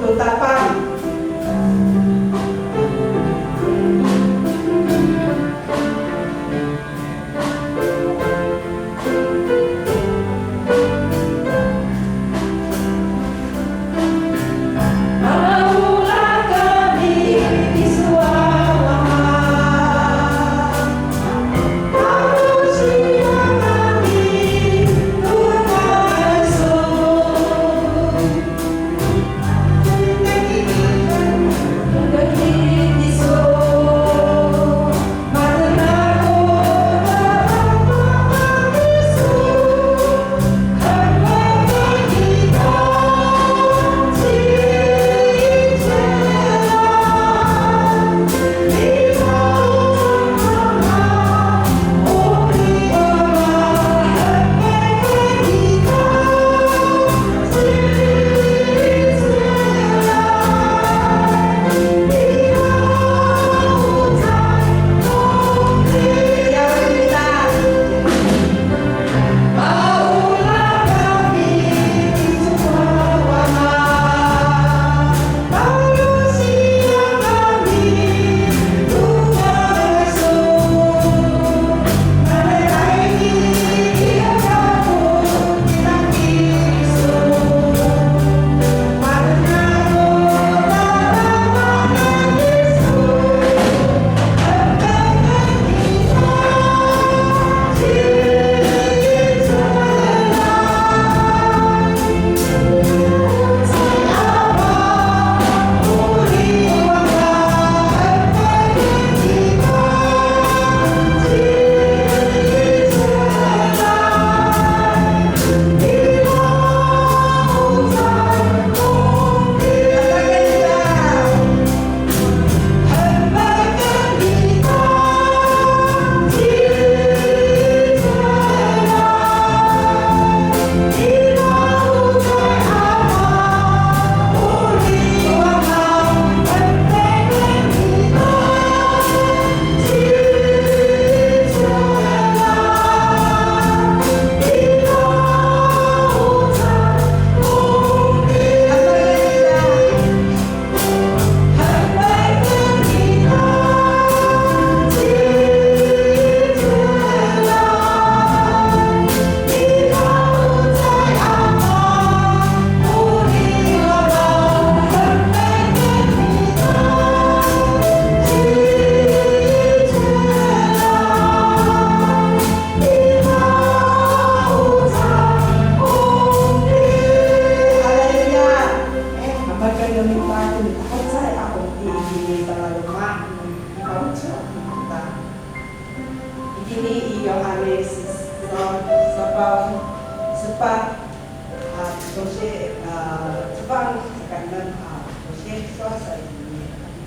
ketetapan.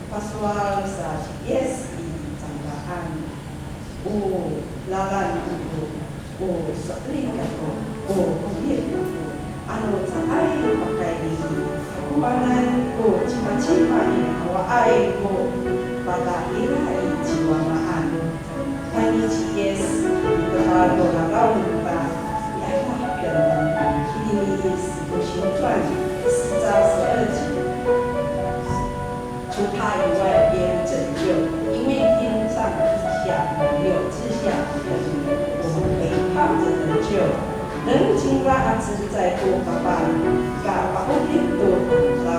Paswal sa yes tanggahan o lalan o sa klika o kumpir ano sa ay pagkainin kumanan ko chima-chima o ay ko pag-aira ay chiwamaan kani si yes terlalu larau pa iahapkan ini ko sinutuan secara出他以外，别人拯救，因为天上之下没有之下的我们陪伴着拯救。能经过阿兹在过爸爸，嘎巴乌印度到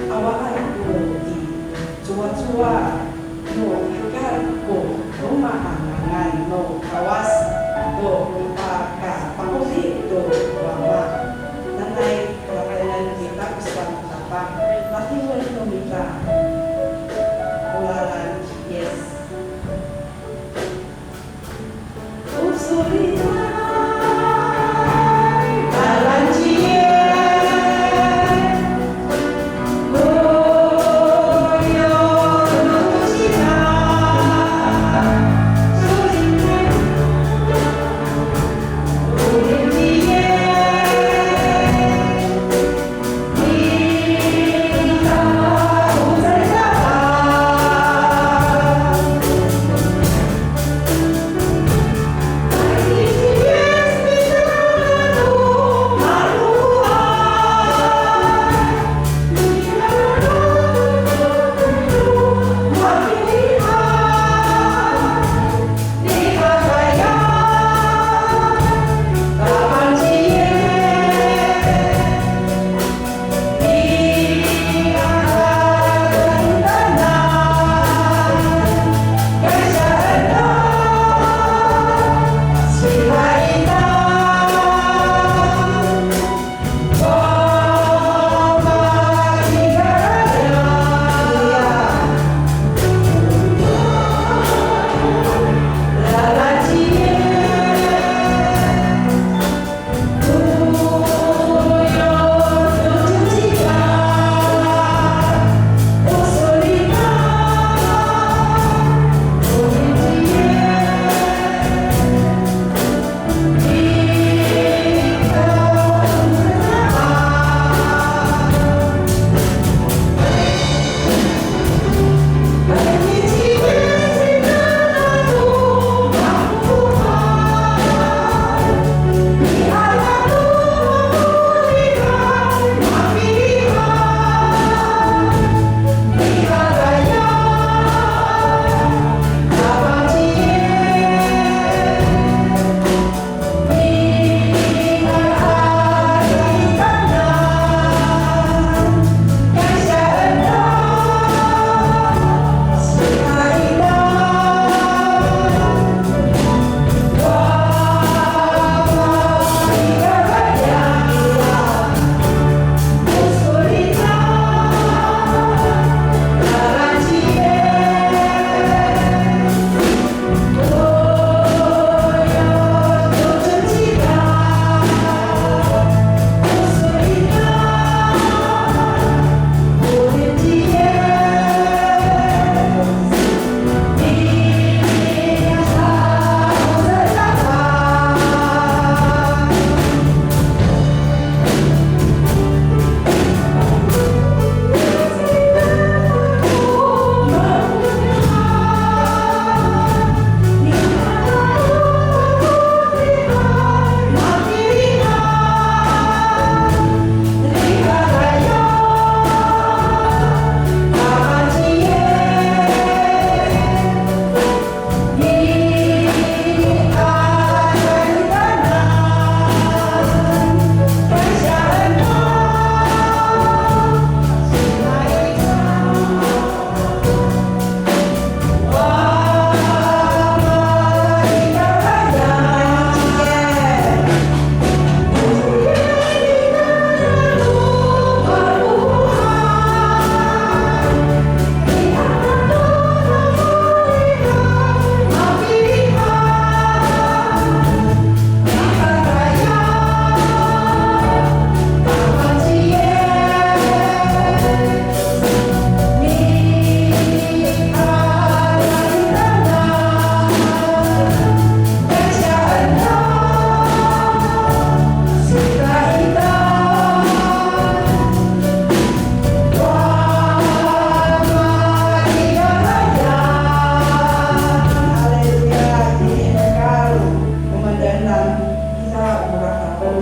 阿瓦爱过的，做诺嘎过罗马安诺卡瓦斯，诺巴嘎巴乌印度娃娃，那来kita bersama apa, tapi wanita kita ulalan yes. Usulita dalam jiwa,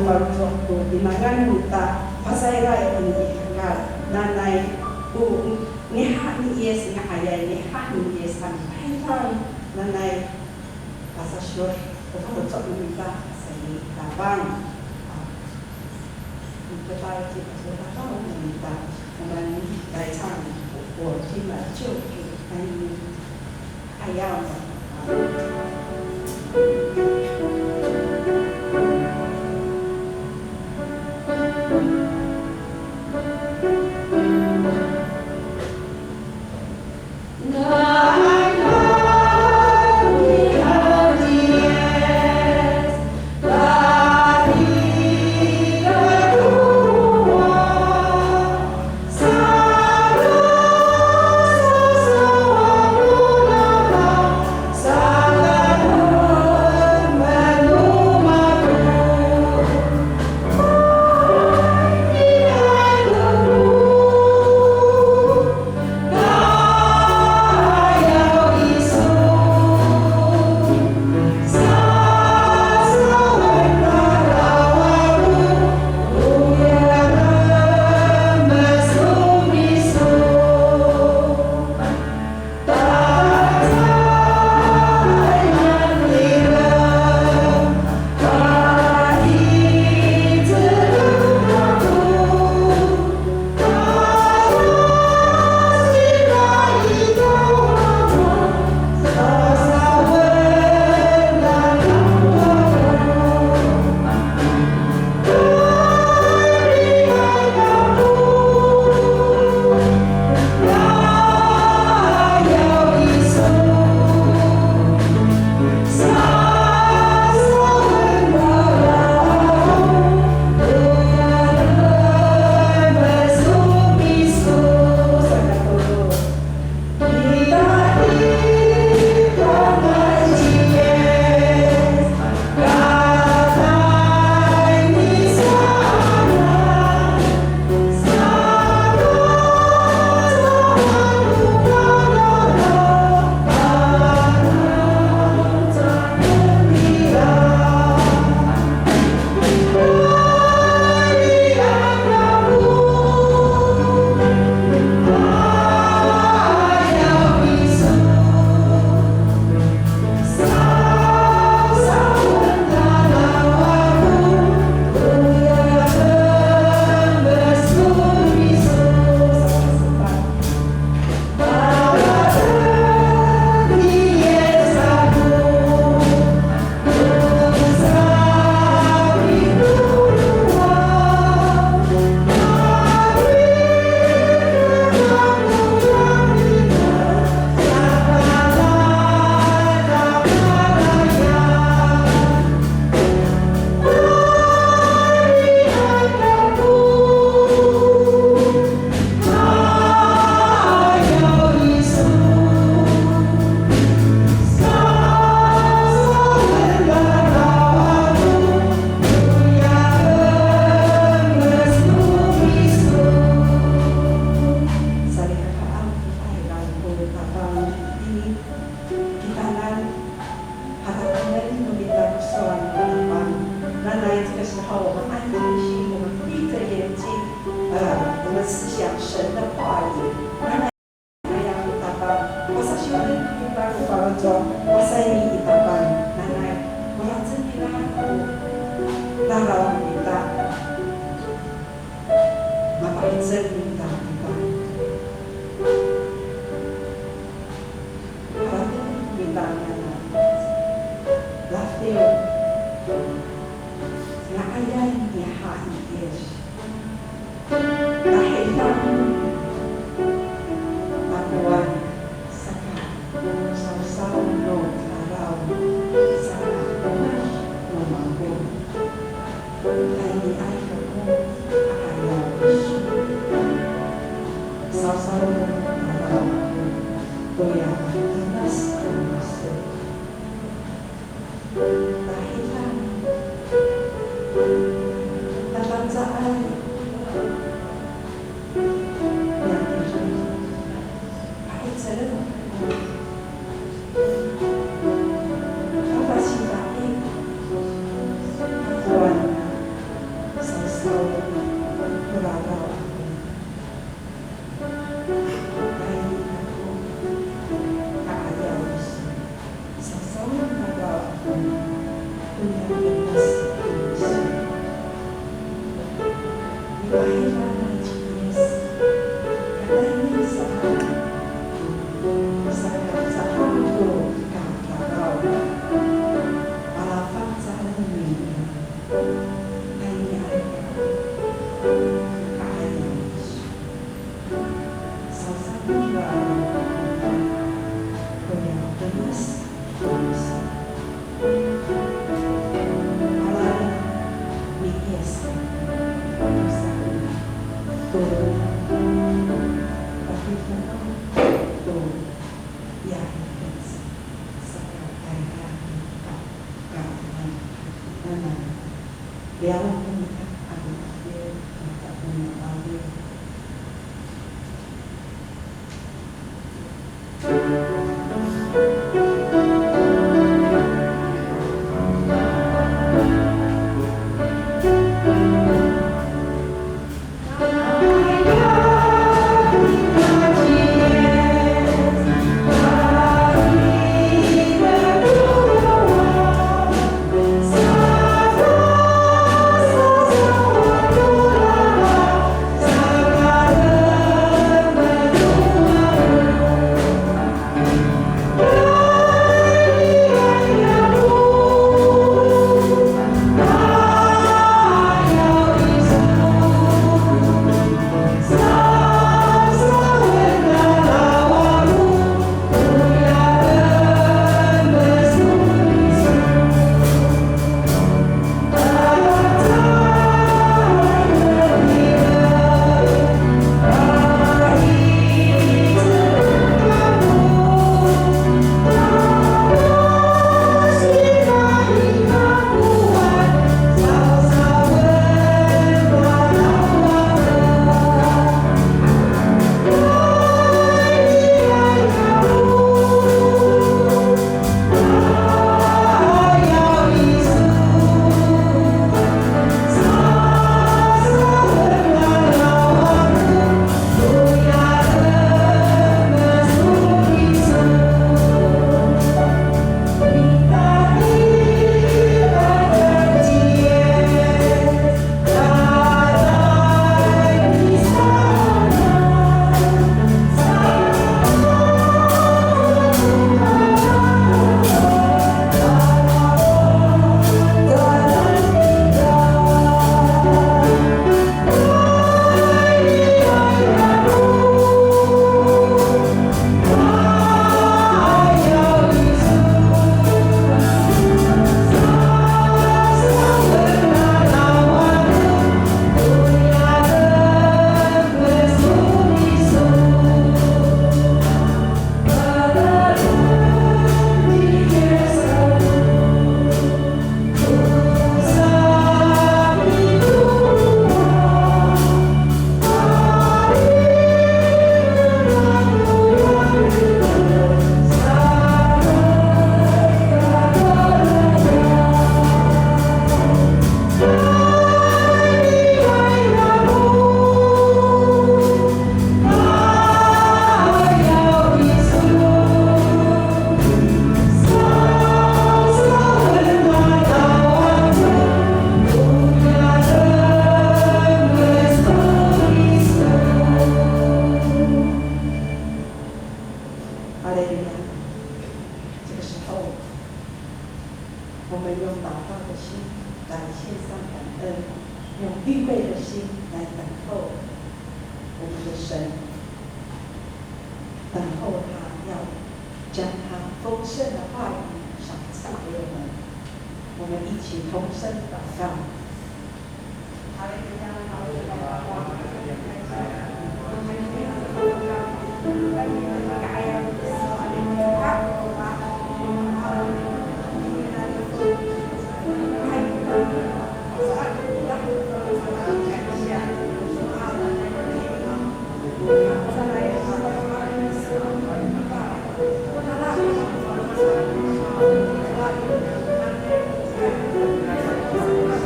waktu binangan kita pasairai ini ikan nanai ni hak ni yes ni ayah ni hak ni yes kan hai nanai pasal syur kalau cok kita saya tabang kita tahu kita sudah tahu kita kemudian dari sana 我听了就给还要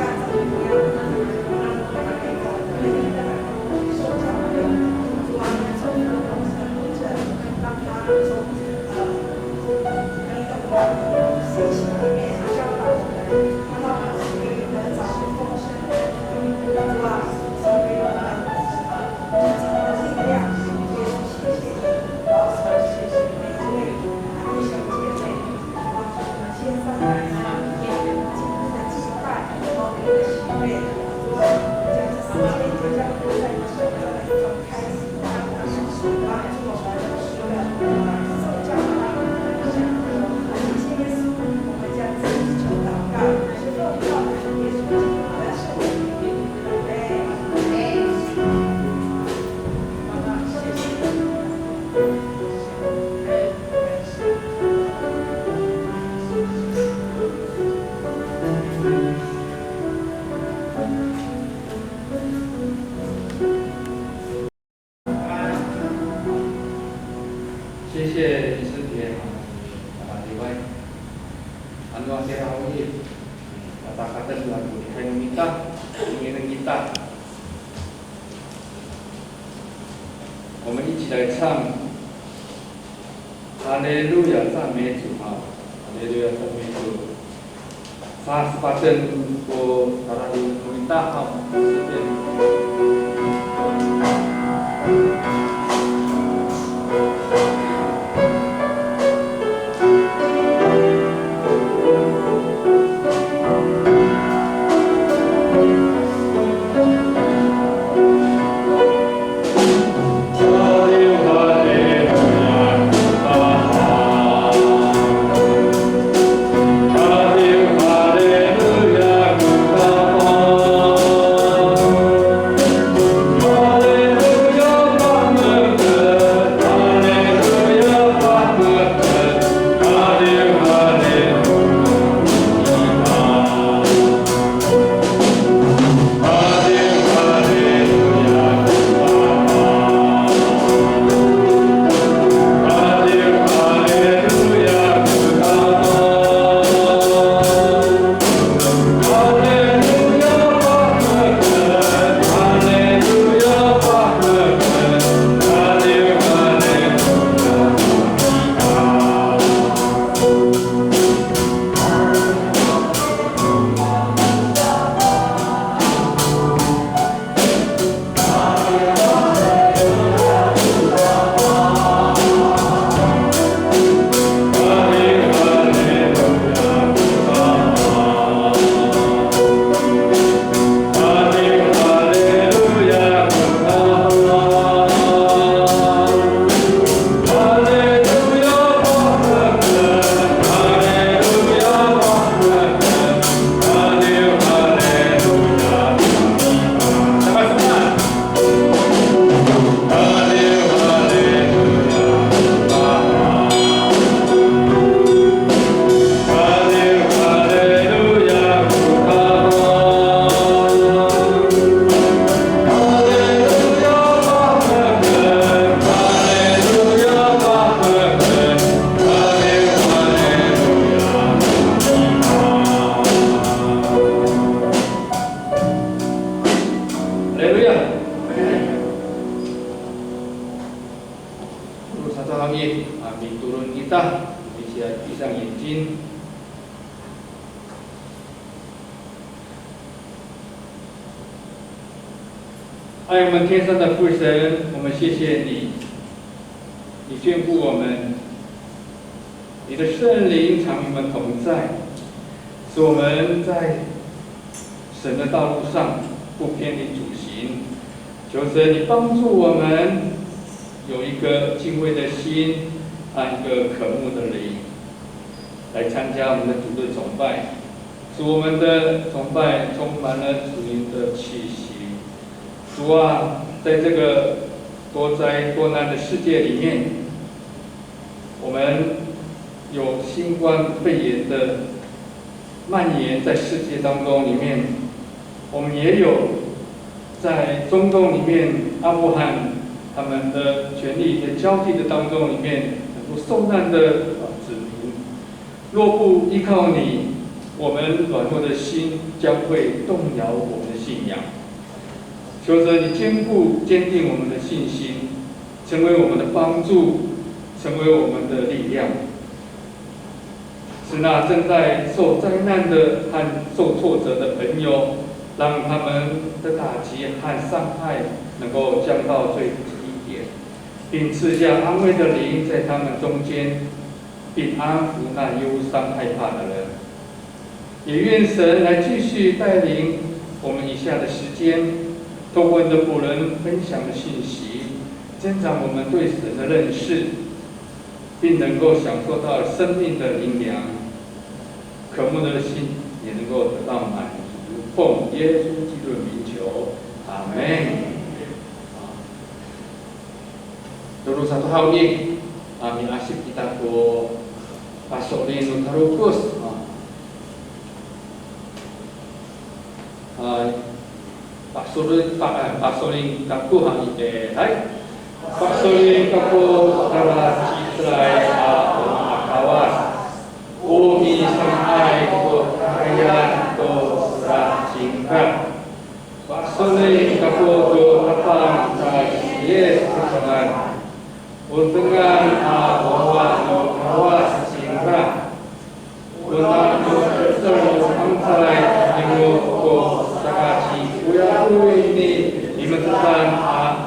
Gracias. 谢谢李师姐另外，안녕하세요. Kata-kata lagu ingin kita， 我们一起来唱哈利路亚赞美主哈，哈利路亚赞美主。Sa sepadan ko tarahu kita ha爱我们天上的父神，我们谢谢你，你眷顾我们，你的圣灵常与我们同在，使我们在神的道路上不偏离主行。求神你帮助我们有一个敬畏的心，和一个渴慕的灵，来参加我们的主日崇拜，使我们的崇拜充满了主灵的气息。主啊，在这个多灾多难的世界里面，我们有新冠肺炎的蔓延在世界当中里面，我们也有在中东里面阿富汗他们的权力的交替的当中里面很多受难的子民。若不依靠你，我们软弱的心将会动摇我们的信仰。求着你坚定我们的信心，成为我们的帮助，成为我们的力量。是那正在受灾难的和受挫折的朋友，让他们的打击和伤害能够降到最低点，并赐下安慰的灵在他们中间，并安抚那忧伤害怕的人。也愿神来继续带领我们以下的时间，透过你的仆人分享的信息，增长我们对神的认识，并能够享受到生命的灵粮，渴慕的心也能够得到满足。奉耶稣基督的名求，阿门。Dulu satu hal ini, kami asyik kita ko pasok rin tarukus. Pasoling kaku hang ite, hai. Pasoling kaku tara citrai akawas. Umi sampai ko kaya ko sa singkat. Pasoling kaku ko tapang sa yes kesangan. Untungan bahwa kawas singkat. Untungan terus angsalai dengan ko sakaci kuya ini dimaksudkan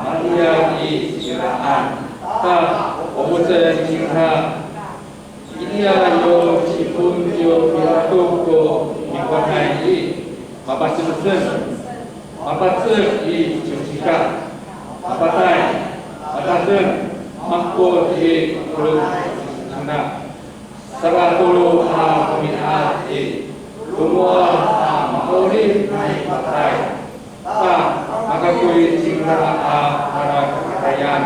Maria di siraan. Tak obosan singkat. Ia yo cipun yo piratu ko dipakai bapak sebesen bapak di cucikan bapak tay batasen makko di perlu anda salah dulu peminat semua maori pakai tak maka kui cinta para kekayaan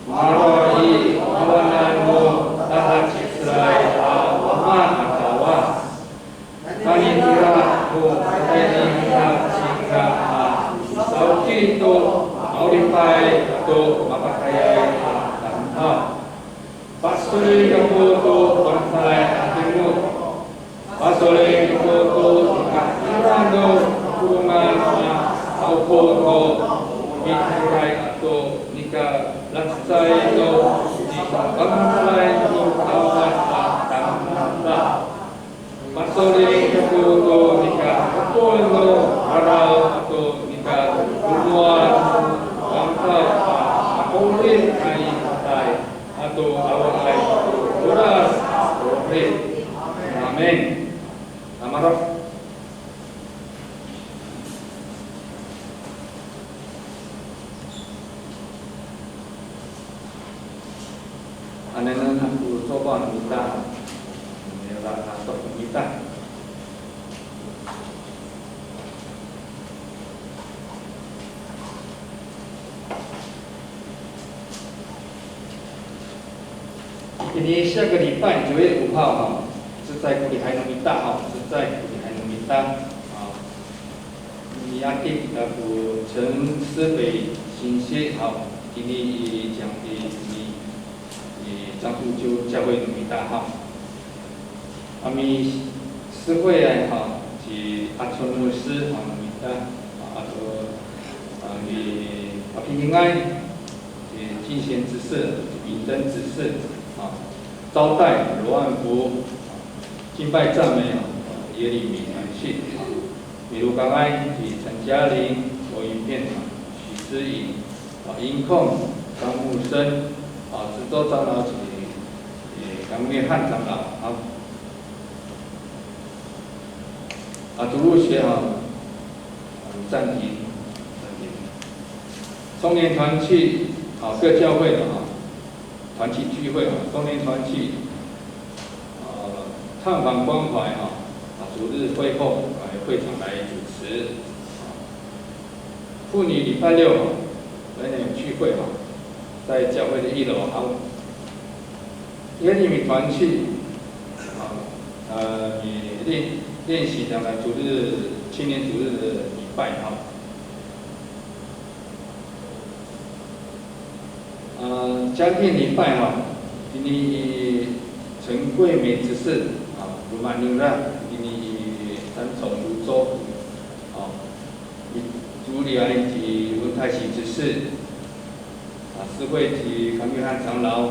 maroi kawanan mo tahan Israel aman akawas kami kira ko ini kita cinta sauki itu mauripai atau mapakayai tanpa pasuri kamu itu bangsa timur pasuri kamu itu kirando kurungan maupun mitirai atau nikah laksai itu di bangsa itu awas tanpa pasuri kamu itu nikah betul itu harau atau nikah luar bangsa maupun atau awal beras rohit. Amin. Amaraf. Anenan aku coba minta, mereka atau minta. ini 下个礼拜9月5号是在古里海农民大是在古里海农民大亚丁的古城思北新街今天讲的张树就教会农民大阿米思会是阿春牧师农民大阿平平安进贤执事明灯执事招待罗万福敬拜赞美耶利米传信米卢刚安陈嘉玲罗云片许之颖音控张木生石州长老江灭汉长老主路学暂停中年团契各教会的团契聚会中年团契探访关怀主日会后会长来主持妇女礼拜六来聚会在教会的1楼耶利米团契练习将来主日青年主日的礼拜嘉定礼拜今天陈桂梅执事卢曼宁让今天三重泸州主理以及文泰喜执事思会及康约翰长老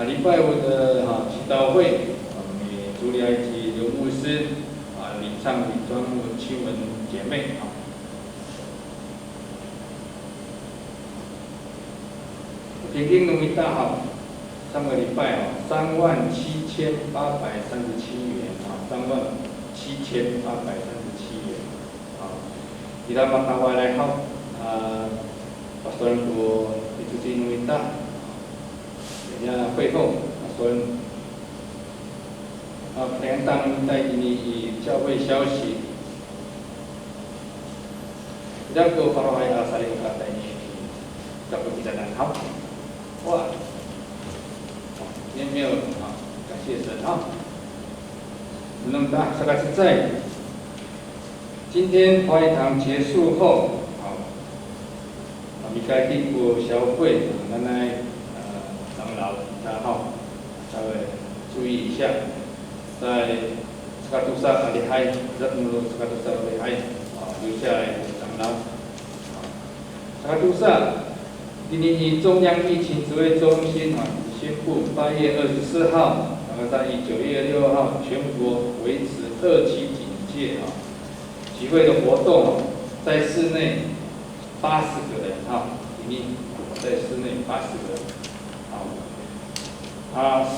礼拜5的祈祷会主理以及刘牧师领唱李庄文亲文姐妹平均农民大上个礼拜37837元37837 7837元。Kita matawalay hao Pastoran po itu minta ya会后Pastoran perintah minta ini教会消息dan ke parohai saling kata ini dapat tidak dan hao哇今天没有感谢神那么大大概是在今天华语堂结束后，离开地府小会，咱来长老大号稍微注意一下，在斯卡杜萨厉害，热姆罗斯卡杜萨厉害，留下来的长老。斯卡杜萨，今年以中央疫情指挥中心宣布8月24号，在9月6号全国维持2级警戒集会的活动在室内80个人里面在室内80个人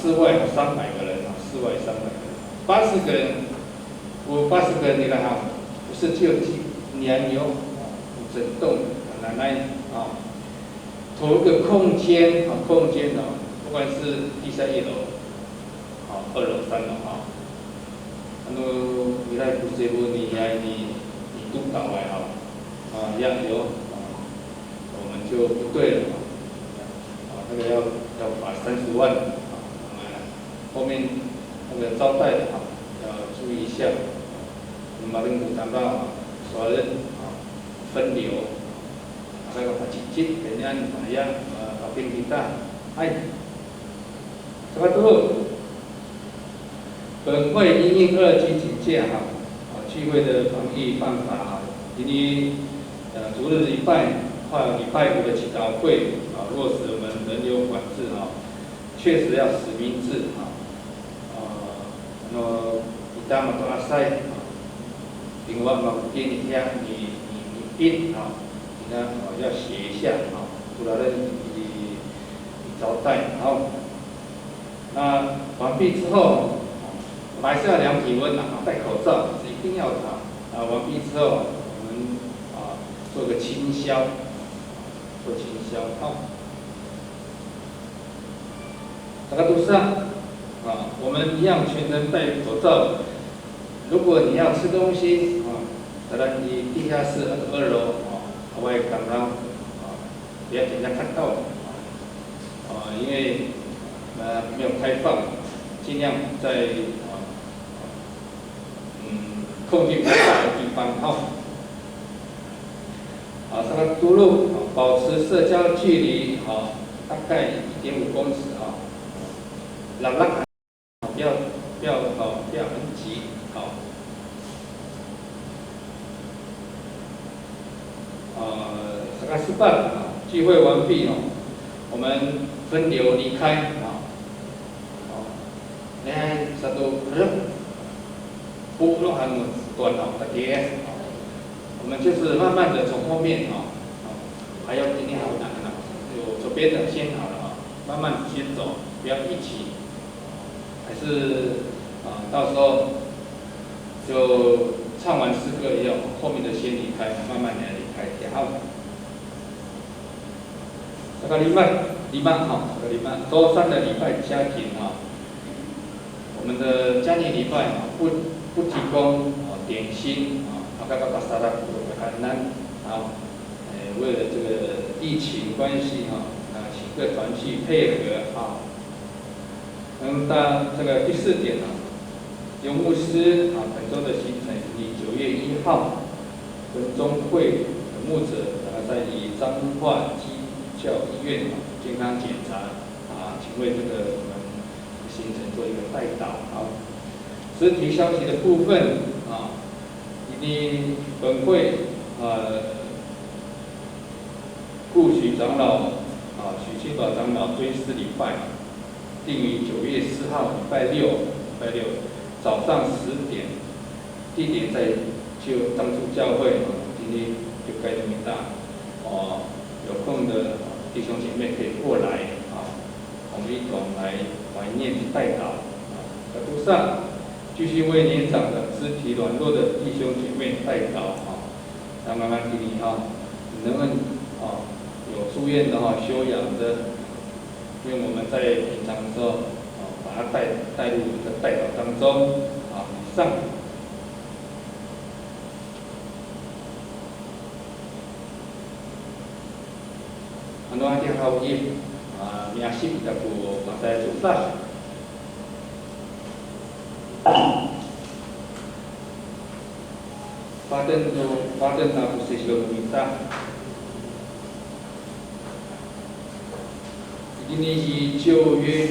室外300个人室外300个人80个人我80个人你看不是就你还有整栋奶奶投一个空间不管是地下1楼2楼3楼你来不是问你督导来要有我们就不对了那个要罚30万后面那个招待的要注意一下我们把任务谈到责任分流那个把紧急人家把兵力大这个都本会因应2级警戒聚会的防疫办法因为逐日礼拜礼拜5的祈祷会落实我们人流管制确实要实名制kita mengakses tinggal mungkin你印kita 要写一下除了你招待那完毕之后还是要量体温戴口罩是一定要的完毕之后我们做个清消这个都是我们一样全程戴口罩如果你要吃东西当然你地下室2楼外刚刚不要给人家看到因为没有开放尽量在空间比较大的地方这个出入保持社交距离大概1.5公尺不要很挤大概是半聚会完毕我们分流离开你看satu不很短大家我们就是慢慢的从后面还要今天还有难有左边的先好了慢慢先走不要一起还是到时候就唱完诗歌以后后面的先离开慢慢的离开这个礼拜周3的礼拜家庭我们的家庭礼拜不提供点心刚刚把沙拉很难为了这个疫情关系请各团去配合到这个第4点由牧师本周的行程以9月1号跟中会的牧者在以彰化基教医院健康检查请为这个我们行程做一个带导实体消息的部分以及本会顾许长老许清宝长老追思礼拜定于9月4号礼拜六早上10点，地点在就当初教会今天就该那么大有空的弟兄姐妹可以过来我们一同来怀念代祷在路上继续为年长的肢体软弱的弟兄姐妹带祷那慢慢给你能不能有住院的休养的，因为我们在平常的时候把它带入我们的代祷当中以上。Ano ating hawin miasip kita po masaya susah. Padan na po sa sila kumita. Ini i 旧约以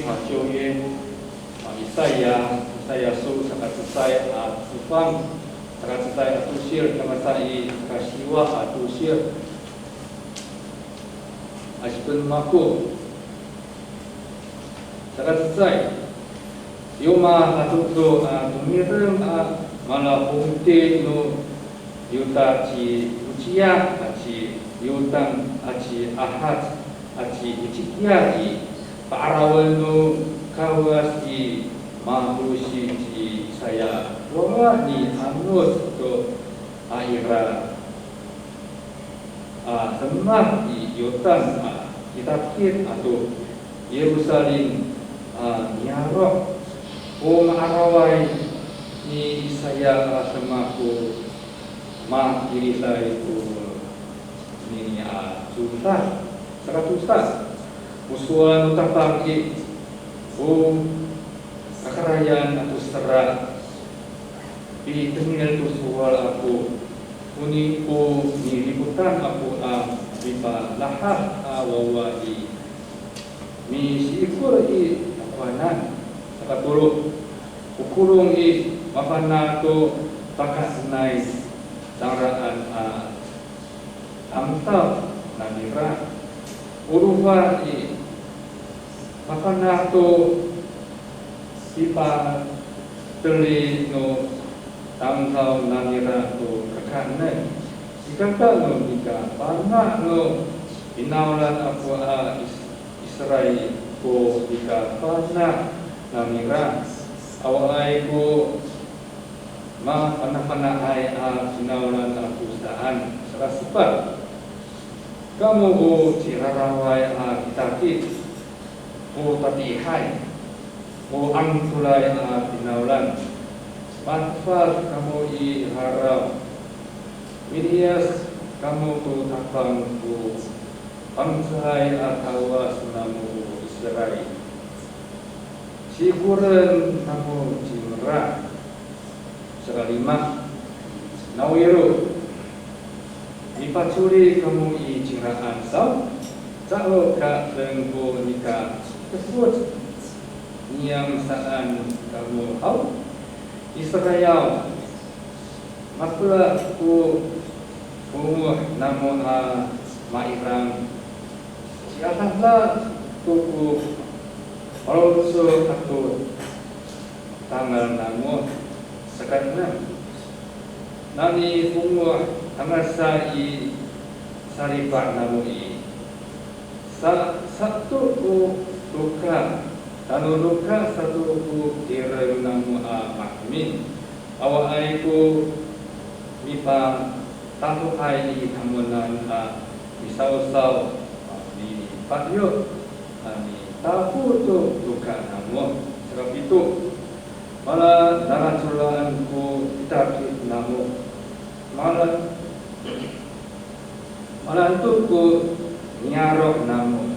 赛亚书sakat Tufang sakat Tusir kamasai Kasiwa Tusir Aspun Mako sakat Yoma Atuto Tumirem Mala Pungte no Yuta Ci Ucia Aci Yutang Aci Ahad Aci Icikia I Paarawan no Kawas I Mahusi Ci saya Wama ni Anus to Aira Semah I Yutan Kitakir atau Yerusalem Niarok O maaraway ni saya semaku ma diri saya itu ni susah sangat susah musuhan utapaki o kakarayan atau serak di tengil tu sual aku uni o niliputan aku bipa lahar wawai mi sikur I akwanan sakatulog ukurong I mapana to pakasanay daraan amtaw nanira uruwa I mapana to ipa tuli no amtaw nanira to kakanay ikanta no ika parna no inawalan ako Israel ko ika parna nanira awalay ko panah-panahai sinawalan perusahaan serasupat kamu o cirarawai kitakit o tatihai o angtulai sinawalan matfal kamu I harap Midias kamu tu tapang ko pangsay atawa sunamu Israel siguran kamu cimra sekalima nawiru ipacuri kamu I ciraan sau sao ka lengko nika tersebut niang saan kamu hau Israel makla ku umuh namun mairang siatahlah tuku kalau so aku tanggal namun sekarang nani umur tanggal I saripat namun I satu luka tanu luka satu direm namun makmin awai ku mipa tahu hai I tamunan misau-sau di patio ni tahu tu luka namun sebab itu malah dalam culaan ku kita namu malah itu ku nyarok namu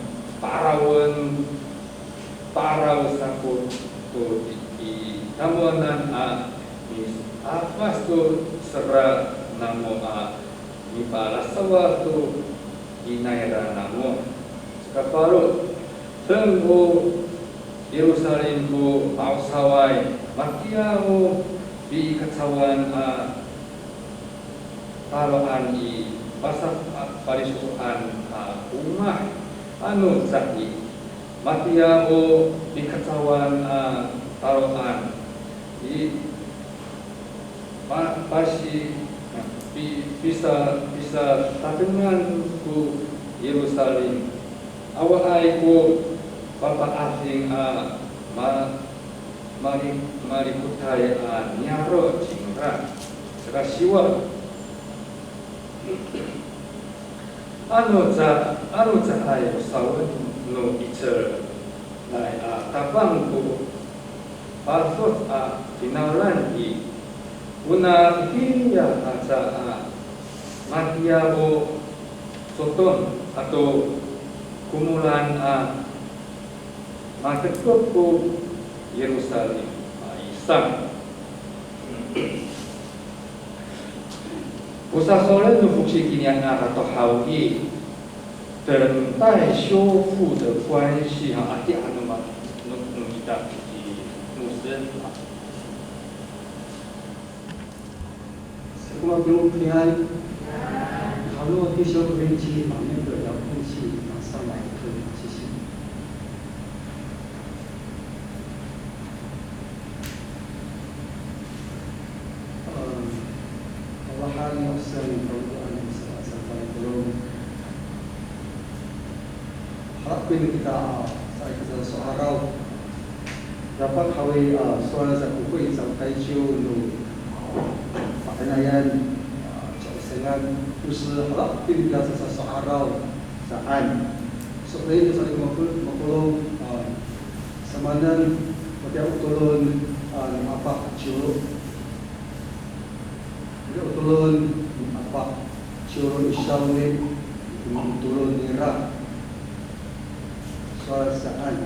parau saku tu di tamunan apa tu serat namu di palasawa tu inaira namu sekarang tenggu Yerusalem ku mausawai makiamu di kecauan paloan I pasal parisuhan rumah anu saki makiamu di kecauan paloan di pasti bisa tadengan ku Yerusalem awal ku Bapak asing mari kutai nyaro cing siwa anu cahaya sawan no icer lai tabang ku pasot tinalan i una hiya matiabo soton atau kumulan matekot ku Yerusalem isang菩萨说任何夫妻今年都好意等待修复的关系第二个嘛，努力的牧师Semua belum pilihan kalau kisah benci mana berlaku masalah itu sisi. Allah yang sering berdoa sampai belum harapin kita saya kata seorang dapat kawai soal zakukui sampai cium pakaian dengan usaha harapin kita seseorang saan sebenarnya saya maklum semanan pada utulun apa cium turun apa curun Isyawi turun Iraq soal saat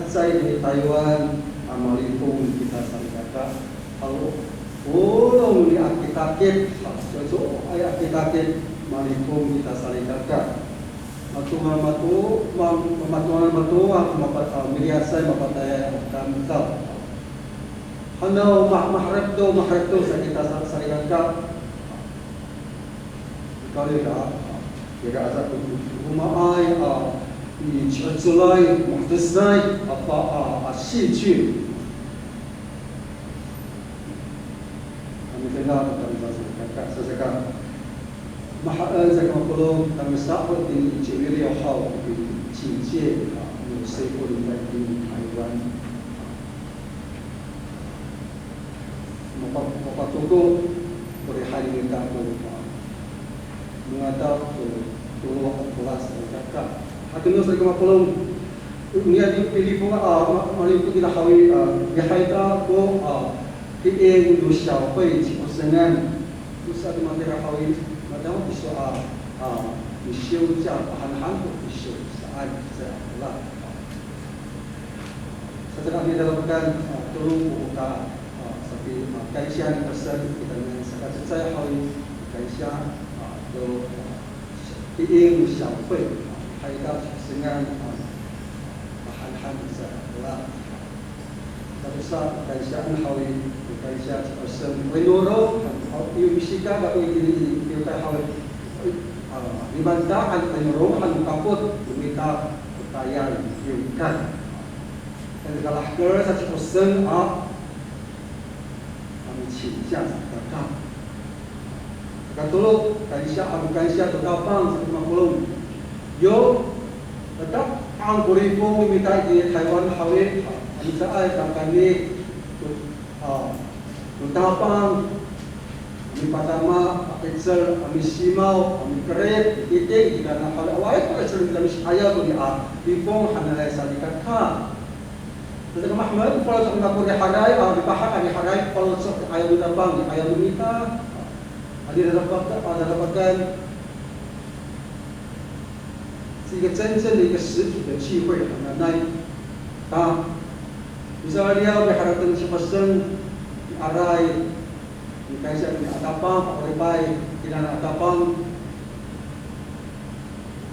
saya di Taiwan amalipun kita salikata kalau ulung di akitakit so ayat akitakit malipun kita salikata matuan miliasai mapataya kamta Hanau mahrab tu sa kita sarikan kalau dia azab rumah ai di Chulai muhtasai apa asyici kami dengar kata sesekan mahal zakam kalau kami sahabat di Cibiri Hau di Cincin Seiful di Taiwan Mapatuto boleh hari kita tu mengadap tu kelas kakak. Hati nus lagi mapulung ni ada pilih pun malipu kita hawi gahaita ko kieng du siapa cipusengan usah di mana hawi macam isu isu jam han isu saat lah. Setelah kita dapatkan tolong buka kaisian persen kita dengan sekat saya hari kaisian do iing sampai hari dah dengan bahan-bahan saya tapi saya kaisian hari kaisian persen menurut iu misika bagi ini kita hari dibantah menurut kaput meminta pertanyaan iukan dan kalau kerja satu persen请假kakak. Kalau kaisya tetapang sama belum. Yo tetap ang kuripo minta di Taiwan hawe bisa ay kami tetapang kami pertama Excel kami simau kami keret titik karena pada awal pada sering kami ayat tu di pong hanalai sadikaka. Jadi Muhammad kalau sok nak boleh hadai, dipahak ada hadai kalau sok ayat ditambang, ayat minta, ada dapatkan sehingga 真正的一个实体的聚会很难来。misalnya dia berharapkan sepasang arai, dikasih ada atapang, oleh baik, tidak ada atapang.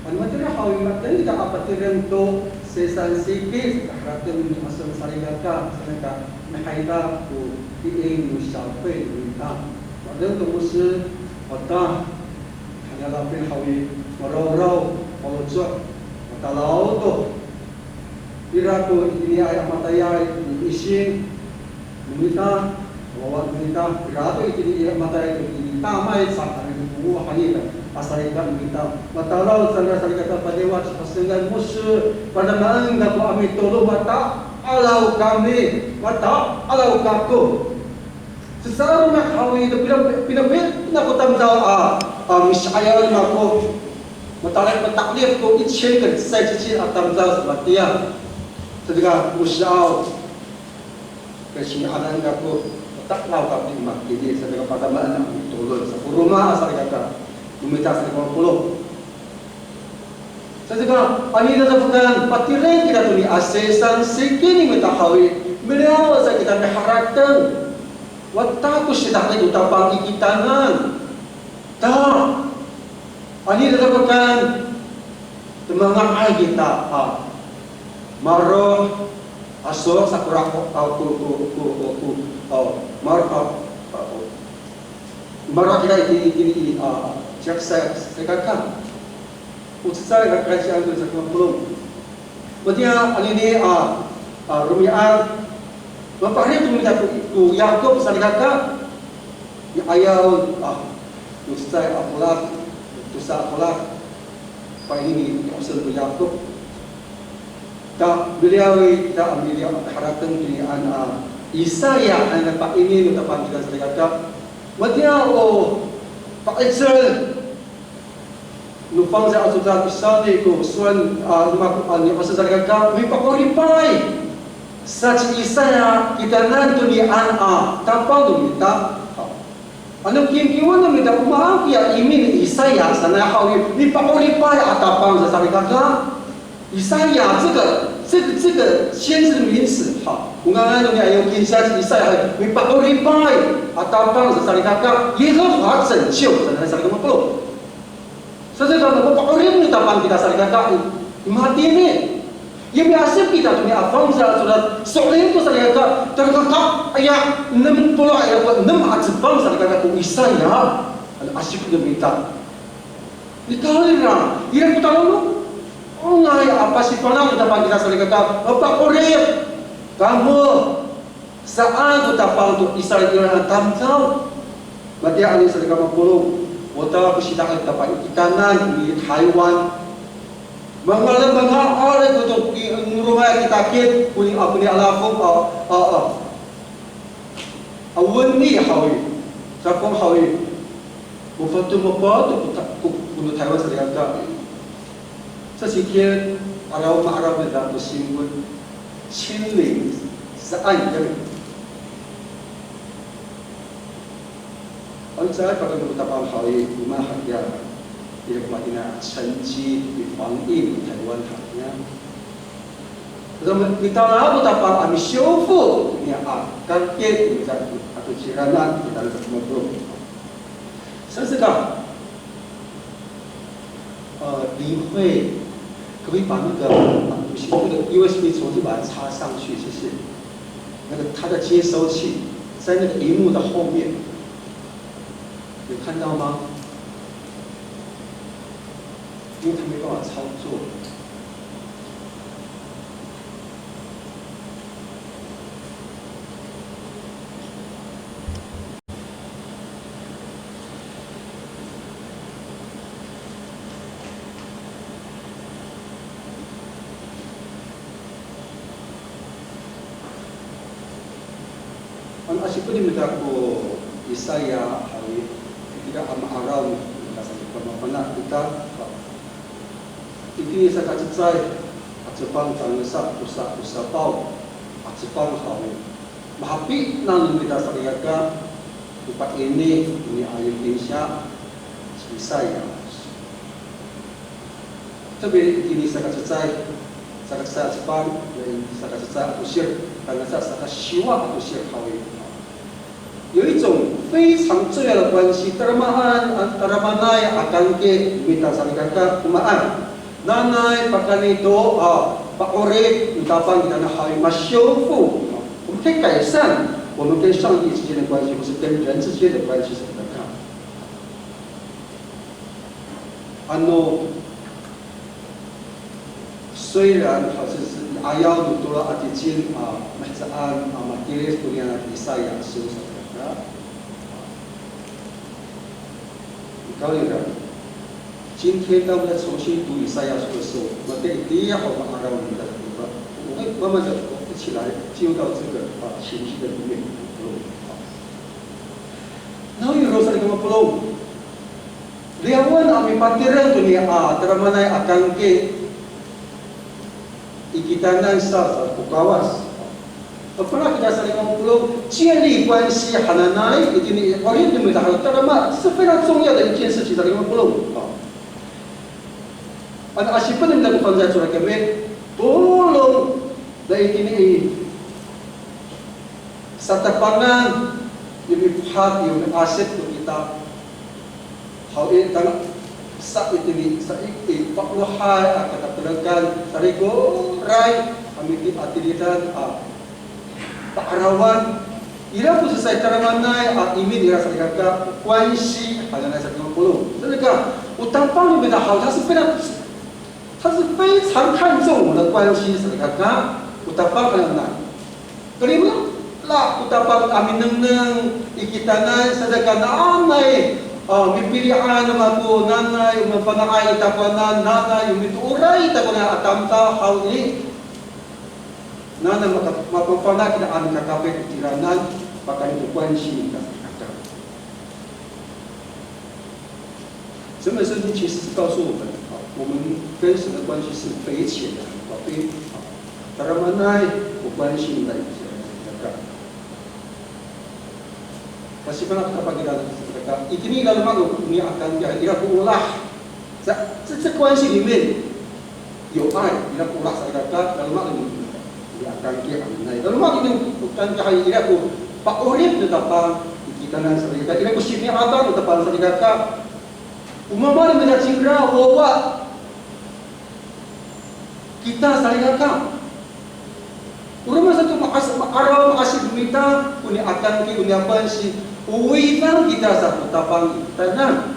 Macam hawi macam ni tak apa terento sesan sikit harapkan masuk sarigaka sanaka mahaita ku iing musyafir minta padahal tu musuh otak hanya lapin hawi marau-rau palujak matalau tu kira tu ini ayat matayai isin minta bawa minta kira tu ini ayat matayai ini tamai sakar itu buah hanita asarikan kita matalau sandra sarikata padewa pasengan musuh pada maenggak kami tolong mata alau kami mata alau kaku Secara nakhawi itu pinakutamdaw misyaya mako matarik mataklif ko itchen kan sai cici atamdaw sebatia. Sedika musyaw kasi anan ko tak lau kap di mak ini sedika pada mana turun sepuruma asal kata lumita sedika pulau. Sedika ani dah bukan patiren kita tu ni asesan sekini metahawi beliau saya kita berharapkan Wata ko siya tayo tapang ikitanan. Ta, ani dadapakan mga ay kita maro aso sa kurako maro kita ini siyak saya katakan utsay kakasya ang sa kulong. Kemudian ani ni rumian Mapahari tumita ku Yakob salikaka ayaw usay apulak tusa apulak pa ini usul ku Yakob ta beliau ta ambil haratan ni Isaya ana pa ini nutapan kita salikaka madia pa Israel nupang sa asuta pisani ku suan ni pasal salikaka mi pakoripay sa Isaya kita nanto ni tapang dumita. Ano kimkiwan dumita umaang kaya imin Isaya sa nakawi ni pakulipay tapang sa sarikaka. Isaya 这个先知名词好，我刚刚有讲以赛亚你pakulipay tapang sa sarikaka耶和华拯救sa sarikaka mo. Sa sarikaka pakulipay tapang kita sarikaka mati ni. Yang biasa kita tu ni afang sahaja soalnya tu saya kata terkata ayat 60 ayat 6 ajbang saya kata tu Isaya asyik dia minta. Ditahu dia, ia kita lalu ngai apa sih panang kita panggil saya kata apa korep kamu saat kita panggil Isaya dia tamtau batia ali saya kata pulung wata pesita kita panggil ikanan di Taiwan Mengalah orang itu rumah kita kit punya apa ni alafum awan ni hawi, sakong hawi, bukan tu apa tu punya Taiwan saya kata. Sekian Arab dah bersimbol Chinling sean jadi. Saya pada betapa hawi rumah dia. Dia kemudian senci di Fangin Taiwan haknya. Kita lalu betapa kami syofu ni kaget kita atau ciranan kita dalam semua. Saya sedang 领会，可不可以把那个USB 充就把它插上去？就是那个它的接收器在那个荧幕的后面，有看到吗？因为他没办法操作。Asyik pun diminta ko Isaya hari tidak araw kita sa pamapanak kita ini sa kacitsay at sa pang tangasak usapaw at sa pang hari mahapit na lumita sa kayaga upat ini ayaw din siya si Isaya sabi ini sa kacitsay sa pang sa kacitsay at usir tangasak sa kasiwa at usir hari 有一种非常重要的关系 taramanay akan ke minta sabi kata kumaan nanay pakanito pakoret utapan kita na hay masyofu 我们可以改善我们跟上帝之间的关系或是跟人之间的关系什么的虽然好像是ayaw nutula at ijin mahsaan matiris punya Isaya susah各位人，今天当我们在重新读以赛亚书的时候，我对第一要我们按照我们的读法，我会慢慢的一起来进入到这个情绪的里面。50. Liawan ami patiran tu ni teramanai akan ke ikitanan sa pukawas. Pernah kita saling 50建立关系hananai itu ni orang tu minta hal terama 是非常重要的一件事情。saling 50 An asyik pun minta bukan saya surah kami tolong dari ini satu pangan lebih hati lebih asyik untuk kita. Hal ini tanah sak itu ni sak itu pakluhai akan terangkan tarigo rai kami di atilitan tak arawan ira pun selesai teramanai ini dirasa dikata kuansi hanya naik 50. Sedangkan utang pang ni beda hal, 它是非常看重我们的关系，是你看看，utang pang kena nak. Kelima, lah utang pang amin neng ikitanan sedangkan anai mipilihan aku nanai mempanai tapanan nanai miturai tapanan atamta hal ini nanai mapapana kita an kakape tiranan pakai itu kuansi kita. 这本圣经其实是告诉我们，我们跟神的关系是匪浅的，非teramanai kuansi kita. Masih pernah kita bagi dalam mereka. Ini dalam aku ini akan dia ulah. 这关系里面有爱，dia ulah saya kata dalam aku dia akan dia amanai. Dalam aku ini bukan dia aku pak urip di depan kita nan saya kata dia aku sini ada di depan saya kata umama ni menjadi cingkra bawa kita saya kata urang satu arah asyik minta punya akan ki punya pansi uwitan kita satu tapang tanah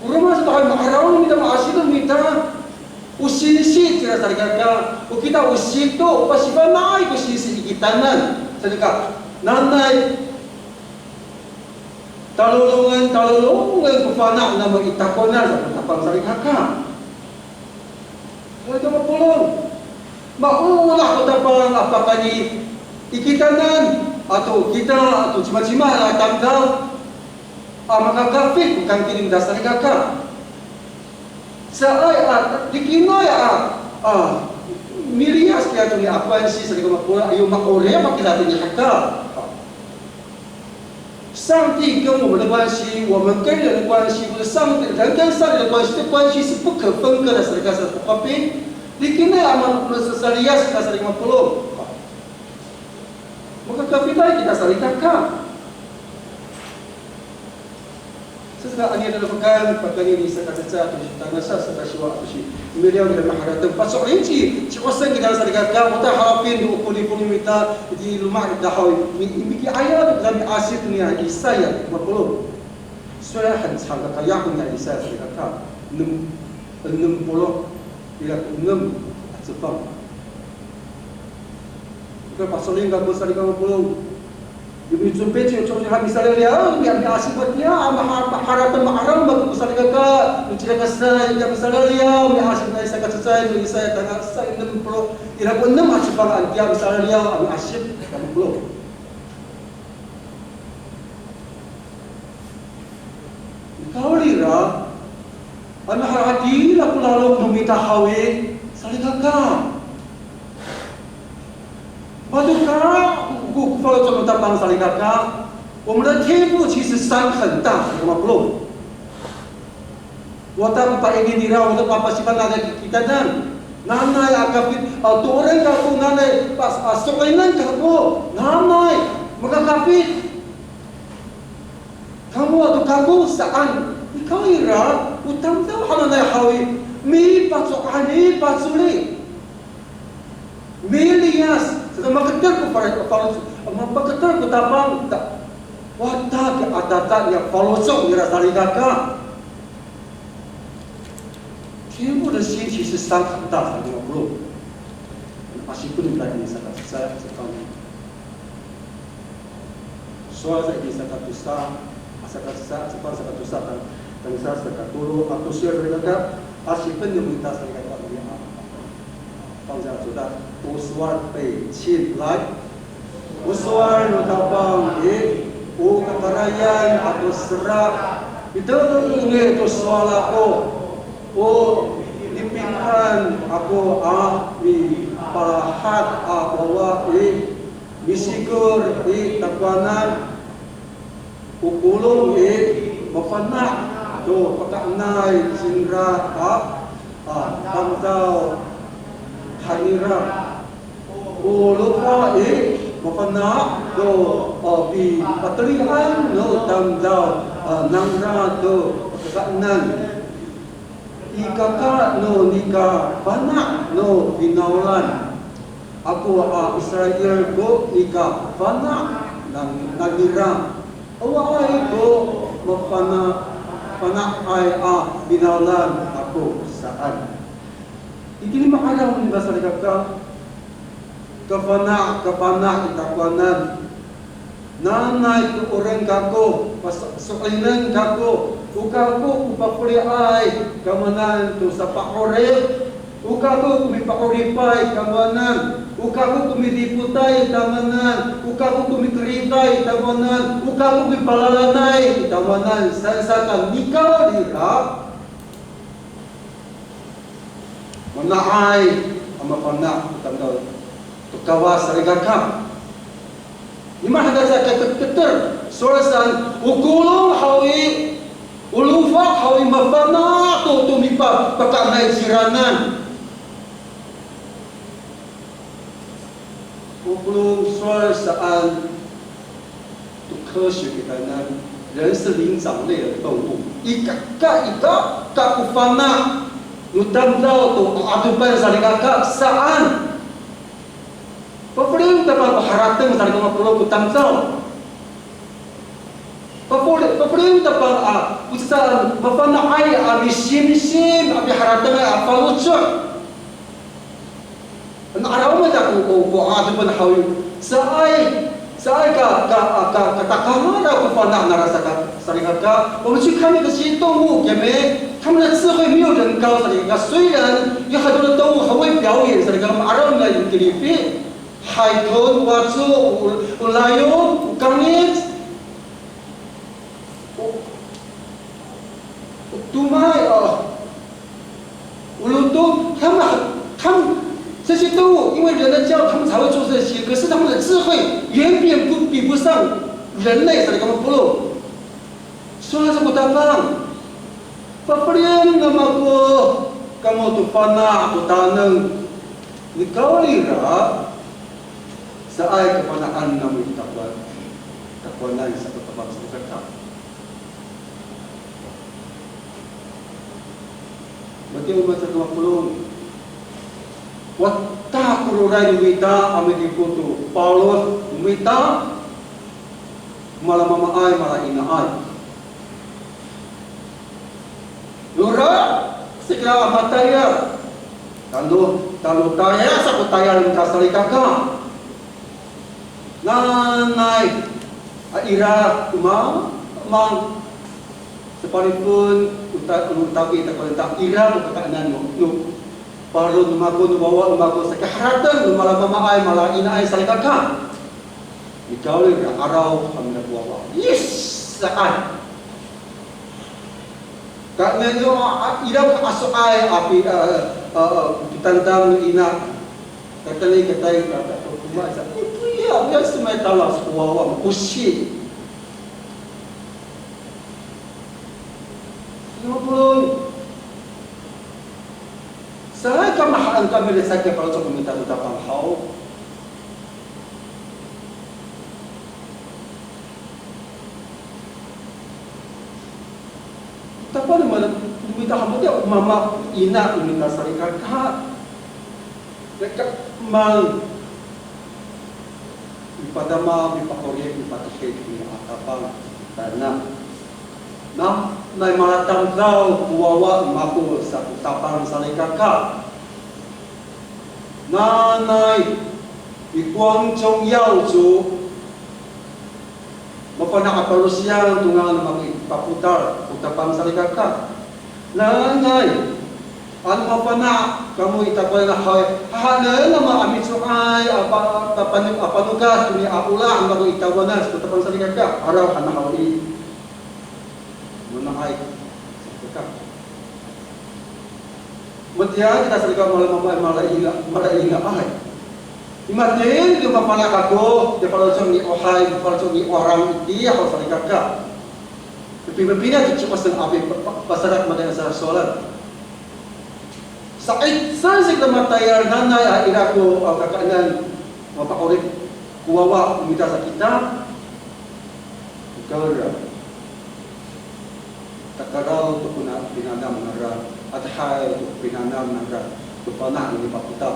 urang satu arah minta asyik minta usisi kita saya kata kita usito pasti banai usisi kita nan sedekah nanai talulungan kufana nama itakonan satu tapang saya kata saya cuma pulung maulah ketapang apakah ni ikitanan atau kita atau cima-cima lah tanggal maka kafir bukan kini dasar kakak saya dikinoi milias kia tu ni apa sih sedikit makura ayo makore apa kita tanya kakak 上帝跟我们的关系，我们跟人的关系，或者人跟上帝的关系，这关系是不可分割的。是那个是不变。Di kini amal sesalias kita saling 50. Maka kafilah kita saling kakak. Sesudah ini adalah pekan ini saya kata atau tanah saya siwa atau si media kita maharat tempat seorang ini cikosan kita saling kakak. Kita harapin ukuli minta di rumah kita hawi. Miki ayat kami asyik ni Isaya 50. 虽然很长的，他压根在Isaya saling kakak 60. Bila enam sebab kita pasalin kan besar dengan pulung demi jumpa cewek habis salah dia biar dia asyik buat dia harapan mahram bagi besar dengan ka mencari kasih dia besar dia biar asyik dari saya kasih saya tengah saya 60 ila pun 6 asyik bang dia besar dia asyik 60 kau lira anak hati aku lalu meminta hawe saling kakak. Batu kara, aku follow 这么大帮saling kakak. 我们的天赋其实山很大，50. 我当把ini dirau untuk apa sih ada kita dan nanai agak orang kaku nanai pas soinan kaku nanai maka kapit kamu atau kaku saan ikaw ira utang tahu hal na hawi mi patsuani patsuli milias sedang maketar ko para maketar ko tapang wata ke atata ya falosong ira saligaka tiempo de sin si sang kata sa 50 masih pun lagi saya sekarang soal saya di sakatusa asakatusa Tangsa sekatulu atau siapa mereka asyik penyembuhan mereka kami bangsa sudah uswar pei chin lai uswar nutabang o kakarayan atau serak itu itu soal aku o dipinkan aku di palahat bawa bisikur takwanan ukulong mapanak do pakanay sinra kamtaw hanira lupa mapanak do di patrihan no tamdaw nangra do pakakanan ikaka no nika panak no binaulan ako Israel ko nika panak ng nagira away ko panak ay binaulan ako saan hindi makalaw ni basa ka kapanak itakwanan nanay ko orang kako pasukainan kako ukako upapuri ay kamanan to sa pakore ukako kumipakoripay kamanan ukako kumidiputay kamanan ukako kumituritay kamanan ukako kumipalalanay kamanan sa ikaw dira manaay ang mapanak tanggal tukawas rigakam lima hadaza keter sorasan ukulong hawi ulufak hawi mafana to tumipa pakanay siranan ukulong sorasaan tukasyo kita nan 人是灵长类的动物，一个不烦恼，有当到都adupan sa ligaka saan Papulim dapat paharateng sa mga pulo kutang sao. Papulim dapat usaha mafanaay misim harateng palutsot. Ang araw mo ta ko ato pa hawi saay ka katakahara ko pa na narasa ka sa ligaka. 我们去看那个些动物，也没他们的智慧没有人高sa ligaka。虽然有很多的动物很会表演sa ligaka， araw na yung kilipi. Haikon, watso, ulayon, ukangit, tumay, uluto， 他们这些动物，因为人的教，他们才会做这些。可是他们的智慧远远比不上人类，所以他们不漏。说的是不单方，paparian nama ko, kamu tu panah, tu taneng, ni kau lira. Saay kepanaan namin takwanan sa katabang sa lugar. Mati umat sa tuwapulong. Wata kururay umita amikikuto. Paulos umita malamamaay malainaay. Lura sikla mataya. Talo taya sa kutaya ng kasalikaka. Nanay ira mang sepanipun utawi tak ira kekaanan no parun mago bawa mago sa kaharatan malamamaay malainaay sa likaka ikaw rin araw ang nagwawa yes saan karena yo ira asuay api tantang ina katali katay kumasa biar semai talas kuawam usi 50 saya kamahaan kami saja kalau saya minta ucapan hau tapi mana minta hamba dia mama ina minta sarikan ka dekat mang ipadama ipakorek ipatikay ni atapang tanah na may malatang daw kuwawa mako sa utapang sa likaka nanay ikuang chong yao chu mapanakapalusyan tungan magipaputar utapang sa likaka nanay Ano apa na kamu itakoy na hay hahanan na maamit so ay apa nugas kuni aula ang bago itawanan sa tapang sa ligaga araw hanahawi muna ay ka Matiya kita sa malaila ay imatin yung mapanak ako di palusong ni ohay palusong ni orang iti ako sa ligaga pipipina dichupas ng api pasarak madayan sa solat sakit sa siglamatayar nanay ay irako ang kakaanan mapakulit kuwawa umita sa kita ikaw takaraw ito kuna pinanam na ra at hay ito pinanam na ra ito pa na hindi pa kita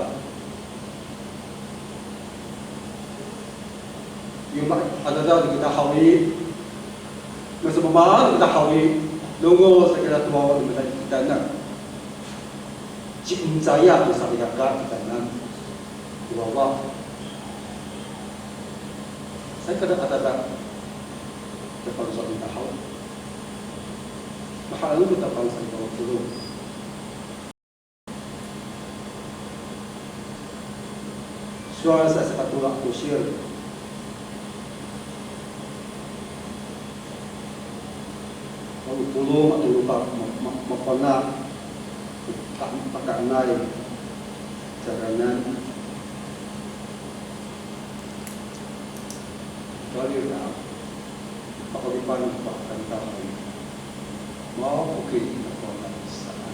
yung ano daw kita hawi mas mamahal kita hawi lungo sa kinatuwa kita na Cik saya tu sampai kakak kita nan bawa. Saya kata depan suatu tahun. Mahal itu depan saya bawa turun. Suara saya sepatutnya kusir. Kalau tolong atau lupa mapanak pakanay jaranan galir na pakalipan ng pakantahan mau okay na po na saan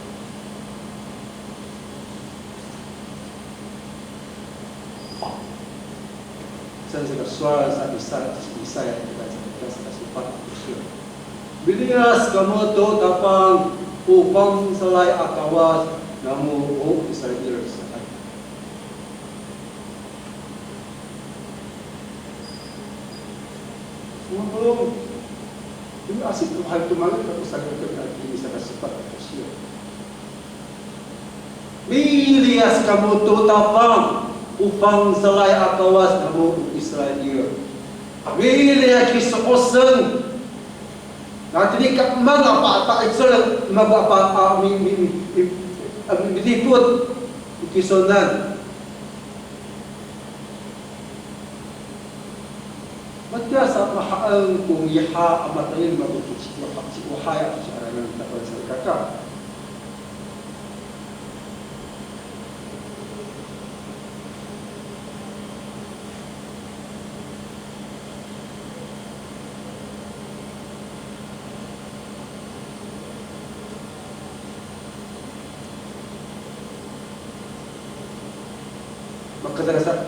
saan sa kaswara sa isa kita sa kasupat bilias kamu to tapang upang salay akawas namu o Israel sa Sumulong yung asik mahal tumangan kapag sa kagagagin sa kasipat at siya bilias kamu to tapang upang salay akawas namu o Israel bilias kisukosan Nanti kap mana apa Israel apa diliput kisonan. Matya sa mahal kung iha amatayin mabuti si uhaya sa aranan tapos sa kakak.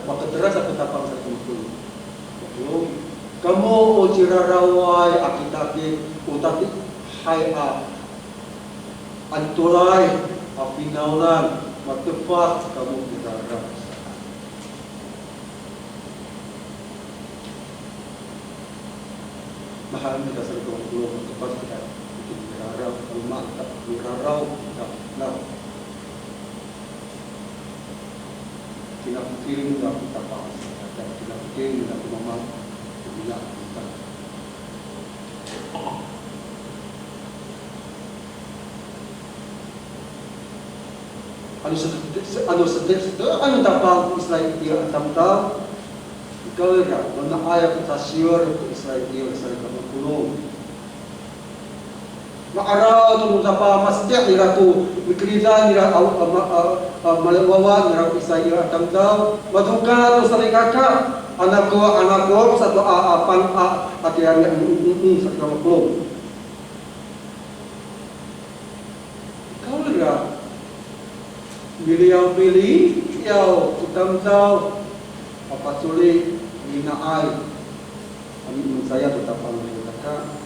Makaderasa petapang sa tungkol. Kamu o ciraraway akitaki utati haya antulay apinaulan matepat kamu ciraraway. Mahal kita sa tungkol tepat kita ciraraway rumah ciraraway kita now. Kinapikirin na kita pa at kinapikirin na kumamang kumila kita. Ano tapang Israel dia tamtam ikaw ra na ayat sa siyur Israel dia sa kulong Maaraw ito sa pamasya nila ito mikriza nila malawawa nila isa nila tamdaw madhungka ito sa rikaka anak ko sa ito apan at yan sa kamagong ikaw nila biliyaw bili yaw tamdaw papasuli hinaay ang saya tetap ang rikaka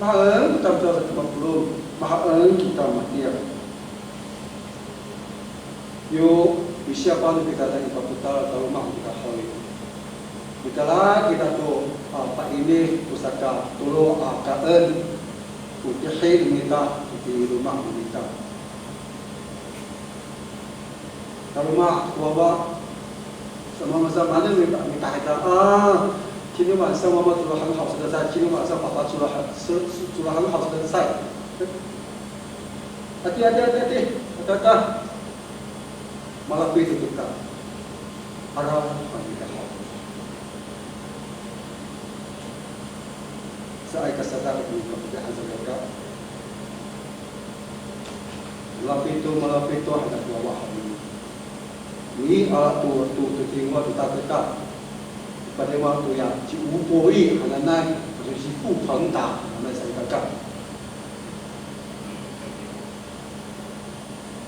mahal kita berdoa sa belum mahal kita mati yo bisa paano kita tadi paputar atau rumah kita hawi kita lah kita tu apa ini pusaka tulo kaan utihil kita di rumah kita kalau rumah wawa sama-sama ni minta kita 今天晚上妈妈煮了很好吃的菜，今天晚上爸爸煮了很好吃的菜。Hati-hati, malah itu kita arah kita hal. Saya kesadar dengan kebiasaan mereka. Malah itu hanya dua wahai. Ini alat tu tinggal tu tak dekat. Pada waktu yang diupoi hanya naik, jadi不膨大，那saya kata.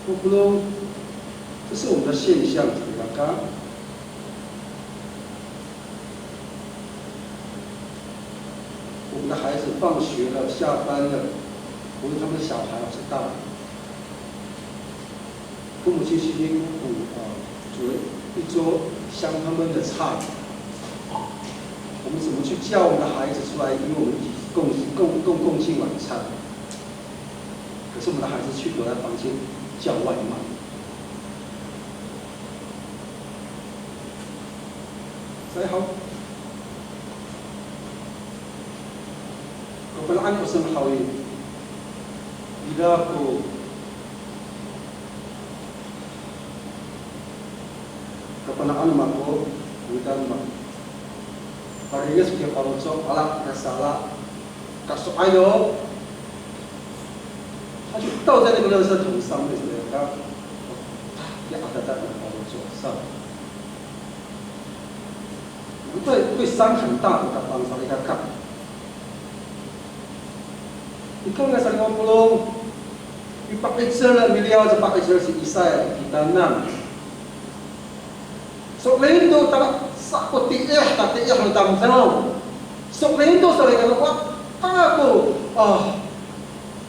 不能，这是我们的现象，大家。我们的孩子放学了、下班了，无论他们小孩还是大人，父母亲辛辛苦苦煮了一桌香喷喷的菜，我们怎么去叫我们的孩子出来与我们一起共进晚餐？可是我们的孩子去躲在房间。 叫外卖，saya hau. Kebelaan ko sa hawi. Bila ko kebelaan mako, bukan mak. Parehas kita kalau cok alak kasala, kaso ayo. 他就倒在那个垃圾桶上面，他压在那个包桌上，会伤很大的，他帮上一个看。你看看三个不龙，你pakai celana miliar je pakai celana si Isai di tanam. Sok lain tu tak sak potiah tak tiah lu tam tahu. Sok lain tu sore kalau buat tak aku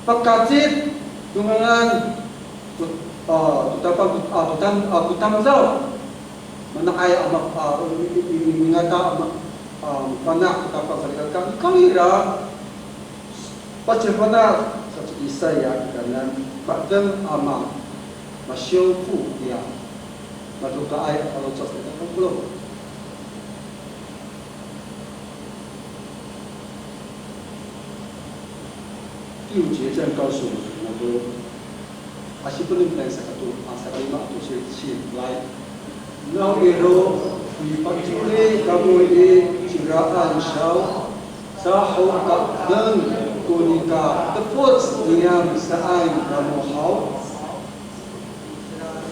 pagkatsit dengan tutang zau mana ay mengata panak tutapang salikakan kalira pacefana satu isaya kanan bakdem ama masyofu dia maduka ay kalau cos salikakan belum第五节这样告诉我们，还是不能在这个度sekali waktu suci lain. Now ero dipaculi kamu ini ciraan syau sahu kakdeng kunika teput niam saai kamu hau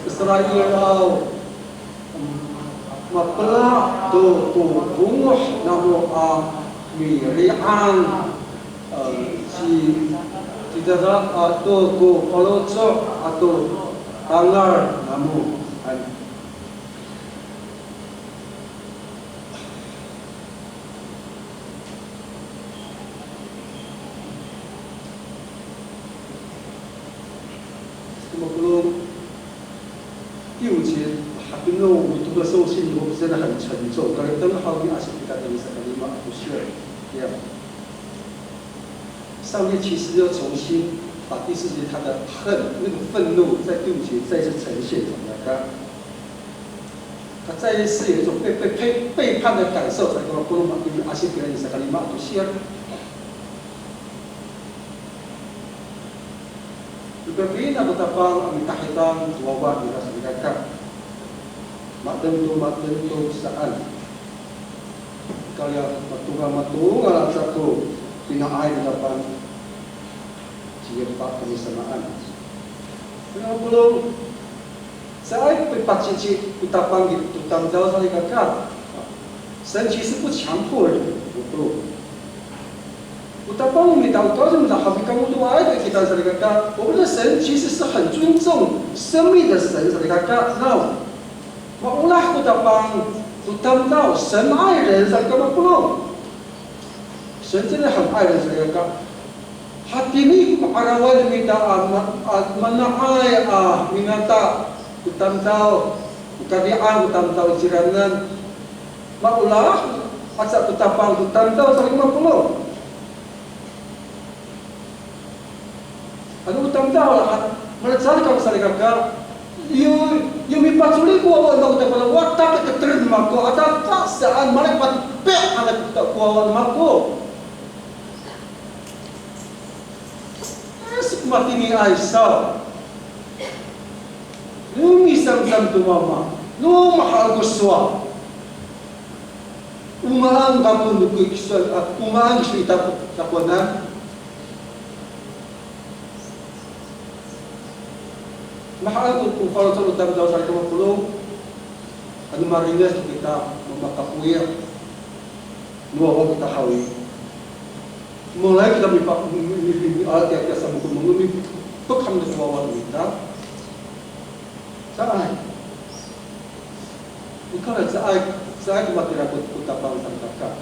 Israel mapela do bunguh namu mirian tidak atau kalau cok atau tangar namu第五节，因为我读的时候心里我真的很沉重，可能灯好比阿西比卡的意思，可能嘛不是这样。上面其实又重新把第四节他的恨、那个愤怒，在第五节再次呈现出来。他再一次有一种背叛的感受，才跟我说嘛，因为阿西比卡的意思，可能嘛不是。Berbeda betapa mentahitan wabah di atas mereka. Matentu saan. Kalau matunga satu tina air di depan siapa kebersamaan. Kenapa belum? Saya berpacici ucapan gitu, tutang jauh sekali kakak. 神其实不强迫人，不。Betapa minta utama minta hati kamu tu ada kita saling kata. 我们的神其实是很尊重生命的神saling kata. Now, maulah betapa utama神爱人saling kata belum. 神真的很爱人saling kata. Hati ini arawan minta menaai minta utama utabian utama jiranan. Maulah asal betapa utama saling kata belum. Ano utang daw lahat malatsali ka sa ligaga yung ipatuli ko ang utang pala wata ka tren mako ata saan malipat pe anak tak kuawan mako. Asik mati ni Aisyah. Lumi sam-sam tu mama. Lu mahal guswa. Umaan kapun duku kisah, umaan kisah tapunan. Mahal tu kalau selalu dalam jauh saya cuma puluh. Anu maringas kita memakapuya. Nuawa kita hawi. Mulai kita mipak alat yang biasa mungkin mengumi pekam dengan nuawa kita. Saya. Bukan saya cuma tidak utapang kakak。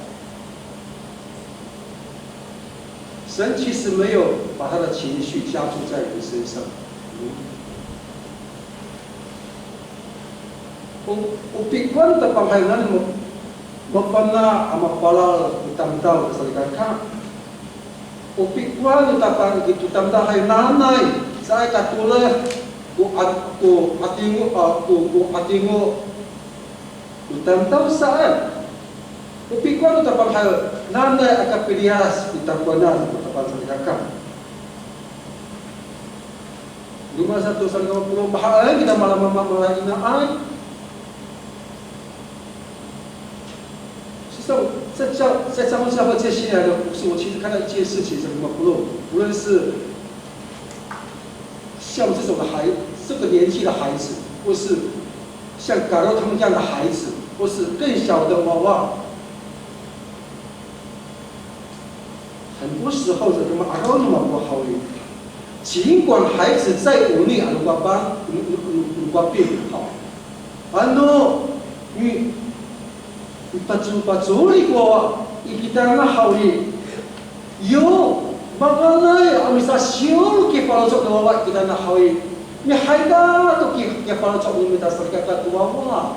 神其实没有把他的情绪加注在人身上。Upikwan tapangkainan mapana amapala utamdaw sa likaka. Upikwan tapang gitu tamdahay nanay sa katulad ku atingo utamdaw saan. Upikwan tapangkay nanay akapilias itakwanan utapang sa likaka. 5150 mahal kita malam malagi na ay. 在张教会接下来的故事，我其实看到一件事情，什么无论是像这种的这个年纪的孩子，或是像嘎罗他们这样的孩子，或是更小的娃娃，很多时候的他们阿罗那么不好运，尽管孩子再努力，阿罗爸爸鲁爸变好，安诺你。 Patuloy ko ikita na hawi. Yo, magalay amisasyon ki palosok na wawa kita na hawi. Ni haida to ki palosok ni mita sa kakatuwa.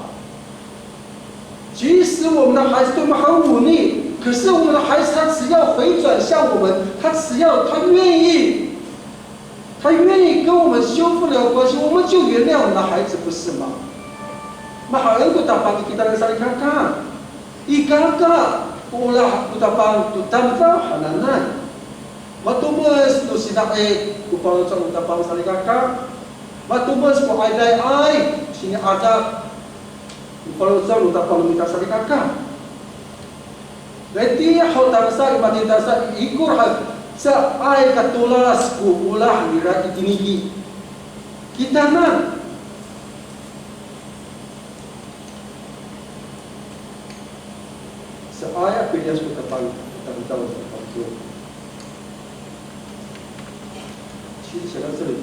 即使我们的孩子对我们很忤逆，可是我们的孩子他只要回转向我们，他只要他愿意跟我们修复了关系，我们就原谅我们的孩子，不是吗？那好人不打把kita na sa kakak. Ikaka ulah utapan tutamta hananan. Matubos no sinake upang sa utapang salikaka. Matubos ko ay sini ada upang sa utapang mita salikaka. Leti hotan sa imatita sa ikur sa ay katulas ko ulah nira itinigi. Kita na ayat pilihan suka tahu tentang itu. 其实写到这里，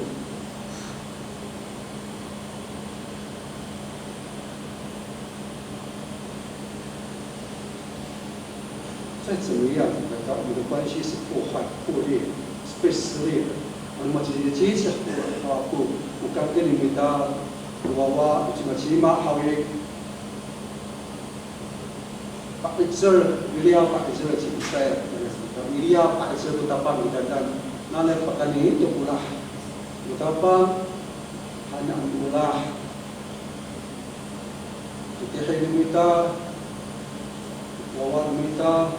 再怎么样，我们的关系是破坏、破裂、是被撕裂的。那么这些接下我刚跟你们的娃娃，这个起码好一。 Pak Izer, William Pak Izer cikgu saya, William Pak Izer betapa dan nanti pekan itu pula betapa hanya pula kita ini minta, wawan minta,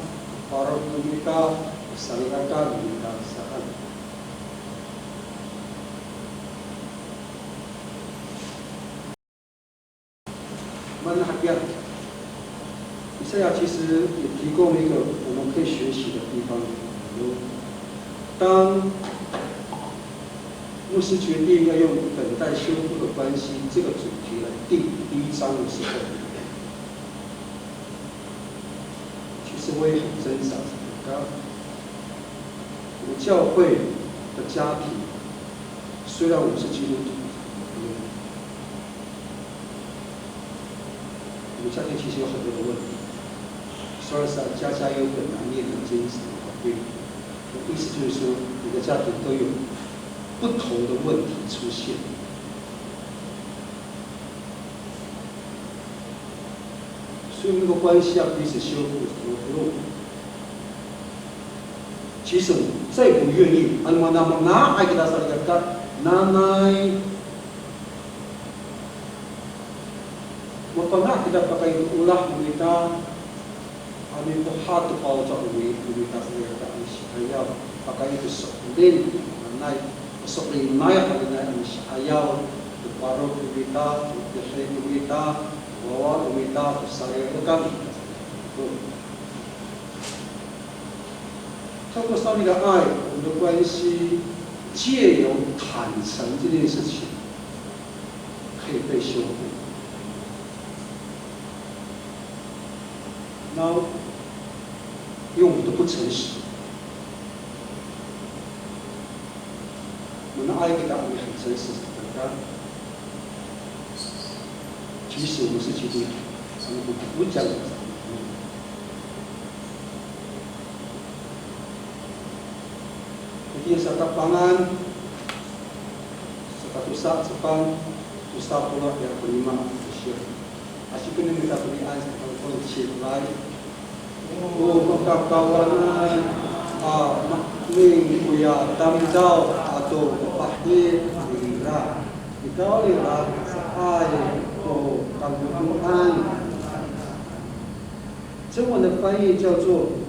para minta, salingkan minta sahan. Mana hakikat? 这样其实也提供一个我们可以学习的地方。当牧师决定要用等待修复的关系这个主题来定第1章的时候，其实我也很挣扎。我们教会的家庭，虽然我们是基督徒，我们家庭其实有很多的问题。 虽然是家家有本难念的经，对，意思就是说，每个家庭都有不同的问题出现。所以那个关系要彼此修复，不用。即使再不愿意，安妈那么拿爱给他说一个nanay，我pernah kita pakai ulah kita Amin po hatu pa sa umitas nila ang ayaw pakai itu din nay pasok rin maya kanina ang ayaw paro umita desay umita wawa umita saya kan透过上帝的爱，我们的关系借由坦诚这件事情可以被修复。那因为我们都不诚实，我们爱给他们很诚实的，即使我们是基督徒，我们不讲。Jadi sa tapangan sa katusa sa pang usa pula yang kelima siya. Asyik kena minta pilihan sa pang cilai. Magkakawanan makming kuya tamdaw atau pahit lira. Ikaw lira sa ay o kanggutuan. 中文的翻译叫做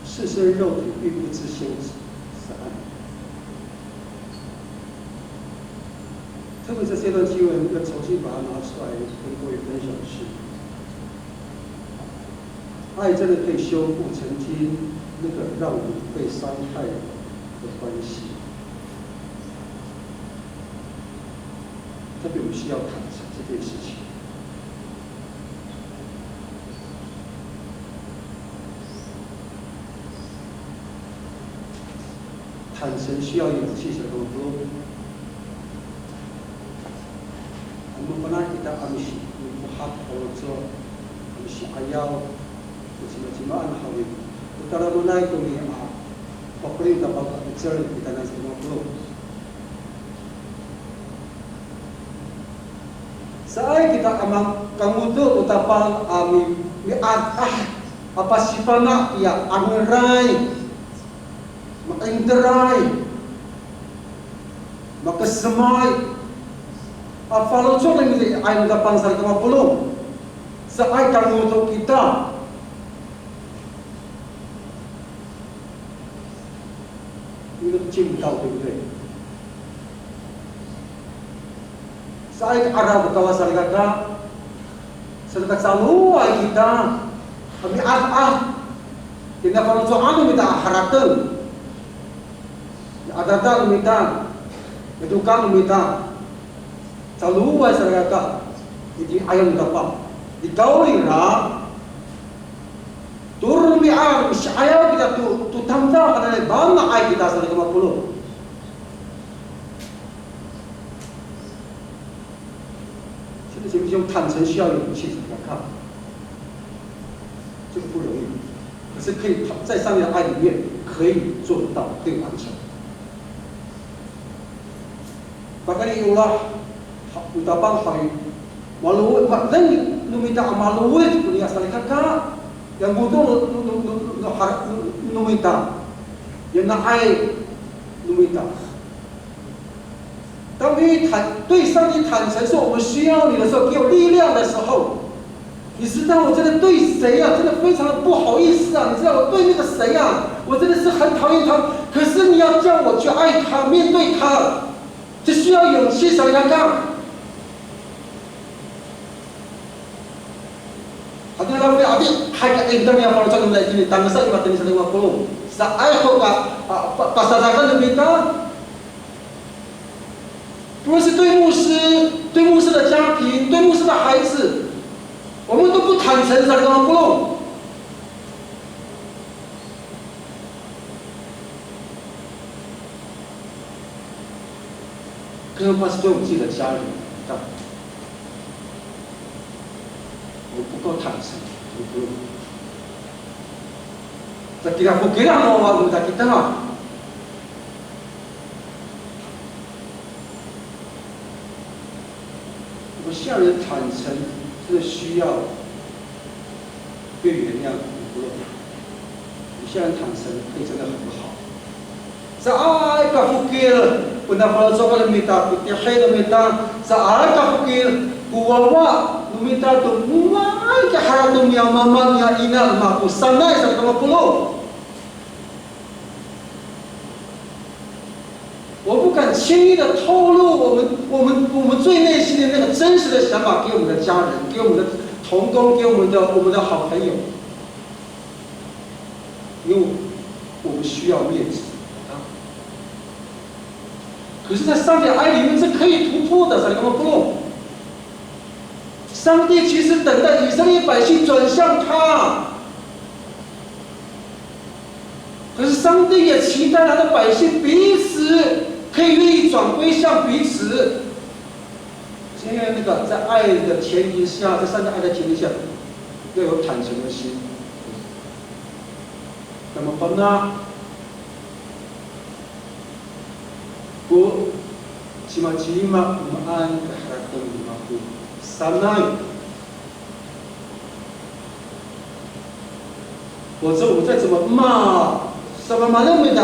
赤身肉体并不自先是爱。特别这段经文要重新把它拿出来跟各位分享的是，爱真的可以修复曾经那个让我们被伤害的关系。特别我们需要坦诚这件事情。坦诚需要勇气才能够。我们本来kita amsi buhat kalau amsi ayaw macam-macam hal itu. Utara munai kami pemerintah bapak bicara kita nak semua belum. Saya kita amang kamu tu utapang ami apa sifana ya angrai makainterai makasemai follow cho lang ni ay nagapang sa kamapulong sa ay kamuto kita ini cinta betul sa ay arab kawa sa ligada sa nagsalu ay kita abi kita follow cho ano kita haratan ada minta itu kan minta selalu ay sarga jadi ayam dapat dikauli ra turun mi ar ayaw kita tu tamda kana bang ay kita sa 50 现在是不是用坦诚需要勇气来看这个不容易可是可以在上面的爱里面可以做得到可以完成Bahkan itulah utapang hari malu dan numita maluit punya salika yang butuh numita yang naik numita 当你对上帝坦诚说我们需要你的时候给我力量的时候你知道我真的对谁啊真的非常的不好意思啊你知道我对那个谁啊我真的是很讨厌他可是你要叫我去爱他面对他这需要勇气才能干。Ada lagi adik hanya internet yang kalau contoh ini tangga saya batin 150. Saya kok pasaran lebih kan? 不论是对牧师、对牧师的家庭、对牧师的孩子，我们都不坦诚150. Kenapa是对我们自己的家人？我不够坦诚，我不。在给他不给他弄啊，我们在给他。我们向人坦诚，真的需要被原谅，不容易。你向人坦诚，可以真的很好。sa ay ka fukil puna para sa kalimita putihay lumita sa ay ka fukil kuwawa lumita to umay ka haratum ya mama ya ina maku sanay sa kamapulo 我不敢轻易的透露我们最内心的那个真实的想法给我们的家人，给我们的同工，给我们的好朋友，因为我们需要面子啊。可是，在上帝的爱里面是可以突破的，才干嘛不弄？上帝其实等待以色列百姓转向他，可是上帝也期待他的百姓彼此。 可以愿意转归向彼此，因为那个在爱的前提下，在上帝爱的前提下，要有坦诚的心。那么办呢？我起码我们按个哈拉登嘛不三奈，否则我再怎么骂，什么骂那么的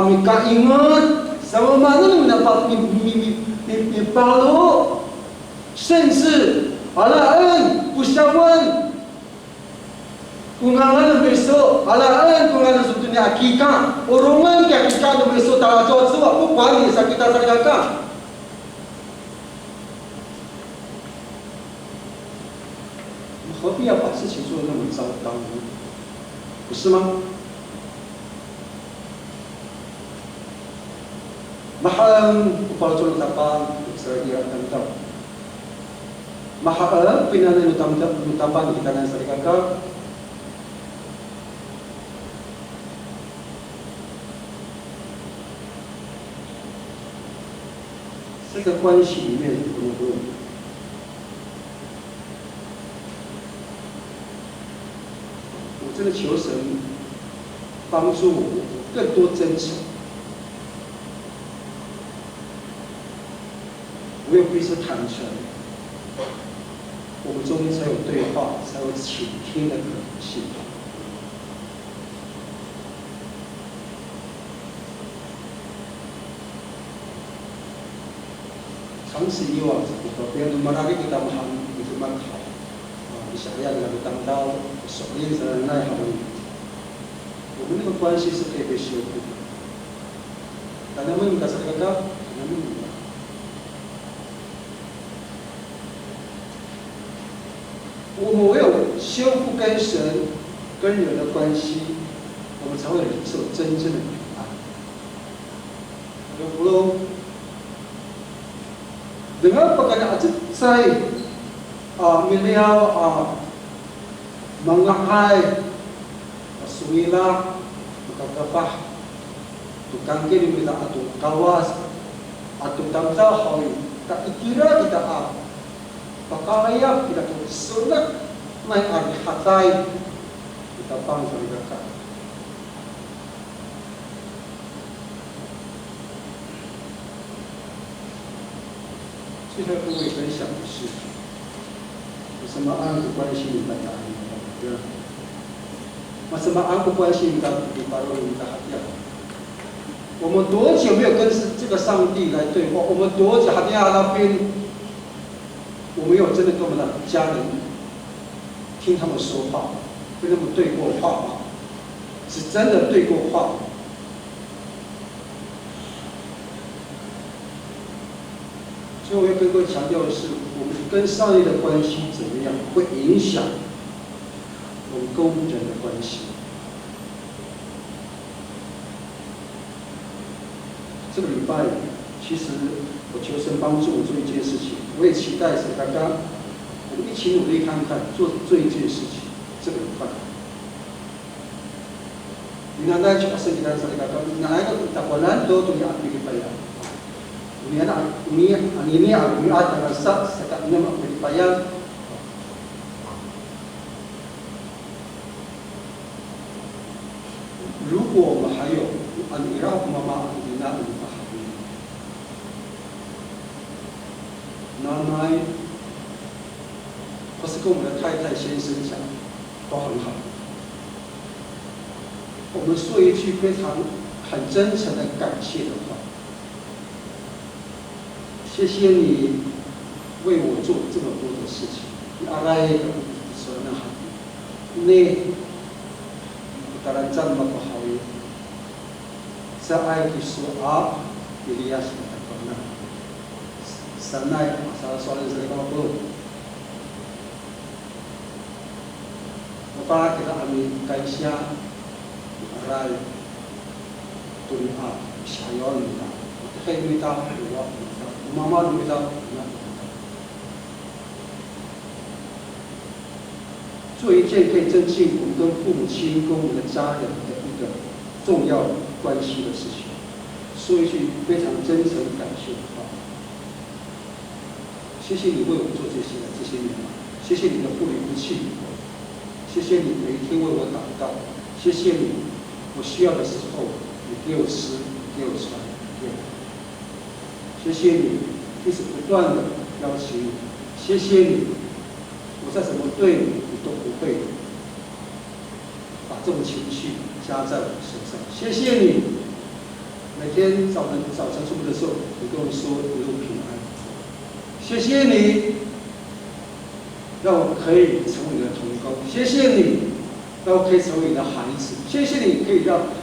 米嘎英文。 Sama mana ni mendapat mi balu, 甚至 alaan pusyawan, kungangan besok, alaan kungangan sebetulnya akikah, orongan ke akikah tu besok tak jauh sebab bukan ni sakit tak sakit 何必要把事情做得那么糟糕呢？不是吗？ Mahal upalcol tapan sa iya tantam. Mahal pinanan utapan kita nan sa ikaka. 这个关系里面有很多。我真的求神帮助我更多真诚。 唯有彼此坦诚，我们中间才有对话，才有倾听的可能性。长此以往，别人马拉给kita memahami itu mak hal. Misalnya dengan bertanggal, soalnya saya naik hal ini. 我们那个关系是可以被修复的。但我们应该是那个，我们。 我们唯有修复跟神、跟人的关系，我们才会领受真正的平安。有不？Dengan pekerjaan saya beliau mengakai suwilah, kafah, tukang kiri kita atau kawas, atau tamzah hari, tak kira kita pakaian kita sunat naik hari hatai kita bangsa mereka. 最后跟各位分享的是，有什么安的关系你们打你们的，什么安的关系你们把我们的好我们多久没有跟这个上帝来对话？我们多久还要那边？我们有真的跟我们的家人听他们说话，跟他们对过话吗？是真的对过话吗？ 所以我要跟各位强调的是，我们跟上帝的关系怎么样，会影响我们跟人的关系。这个礼拜，其实我求神帮助我做一件事情，我也期待是大家我们一起努力看看，做一件事情。这个礼拜，你拿来去把圣经拿出来看看，拿来个大过难都要比礼拜呀。 Ini aku akan rasa sekat nama berpayah. Jika 我们还有安伊拉妈妈安伊拉的孩子，奶奶，或是跟我们的太太先生讲，都很好。我们说一句非常很真诚的感谢的话。谢谢你为我做这么多的事情。阿拉也说那好，你当然这么不好耶。在爱的说啊，伊利亚是太困难。神奈马上说的是那个不。我把给他阿弥感谢，阿拉对啊，下药你他，黑你他，我妈妈你他。做一件可以增进我们跟父母亲、跟我们的家人的一个重要关系的事情，说一句非常真诚感谢的话。谢谢你为我做这些年，谢谢你的不离不弃，谢谢你每一天为我祷告，谢谢你，我需要的时候你给我吃，给我穿，给我。谢谢你一直不断的邀请你，谢谢你，我再怎么对你。都不会把这种情绪加在我身上。谢谢你，每天早晨出门的时候，你跟我说一路平安。谢谢你，让我可以成为你的同工。谢谢你，让我可以成为你的孩子。谢谢你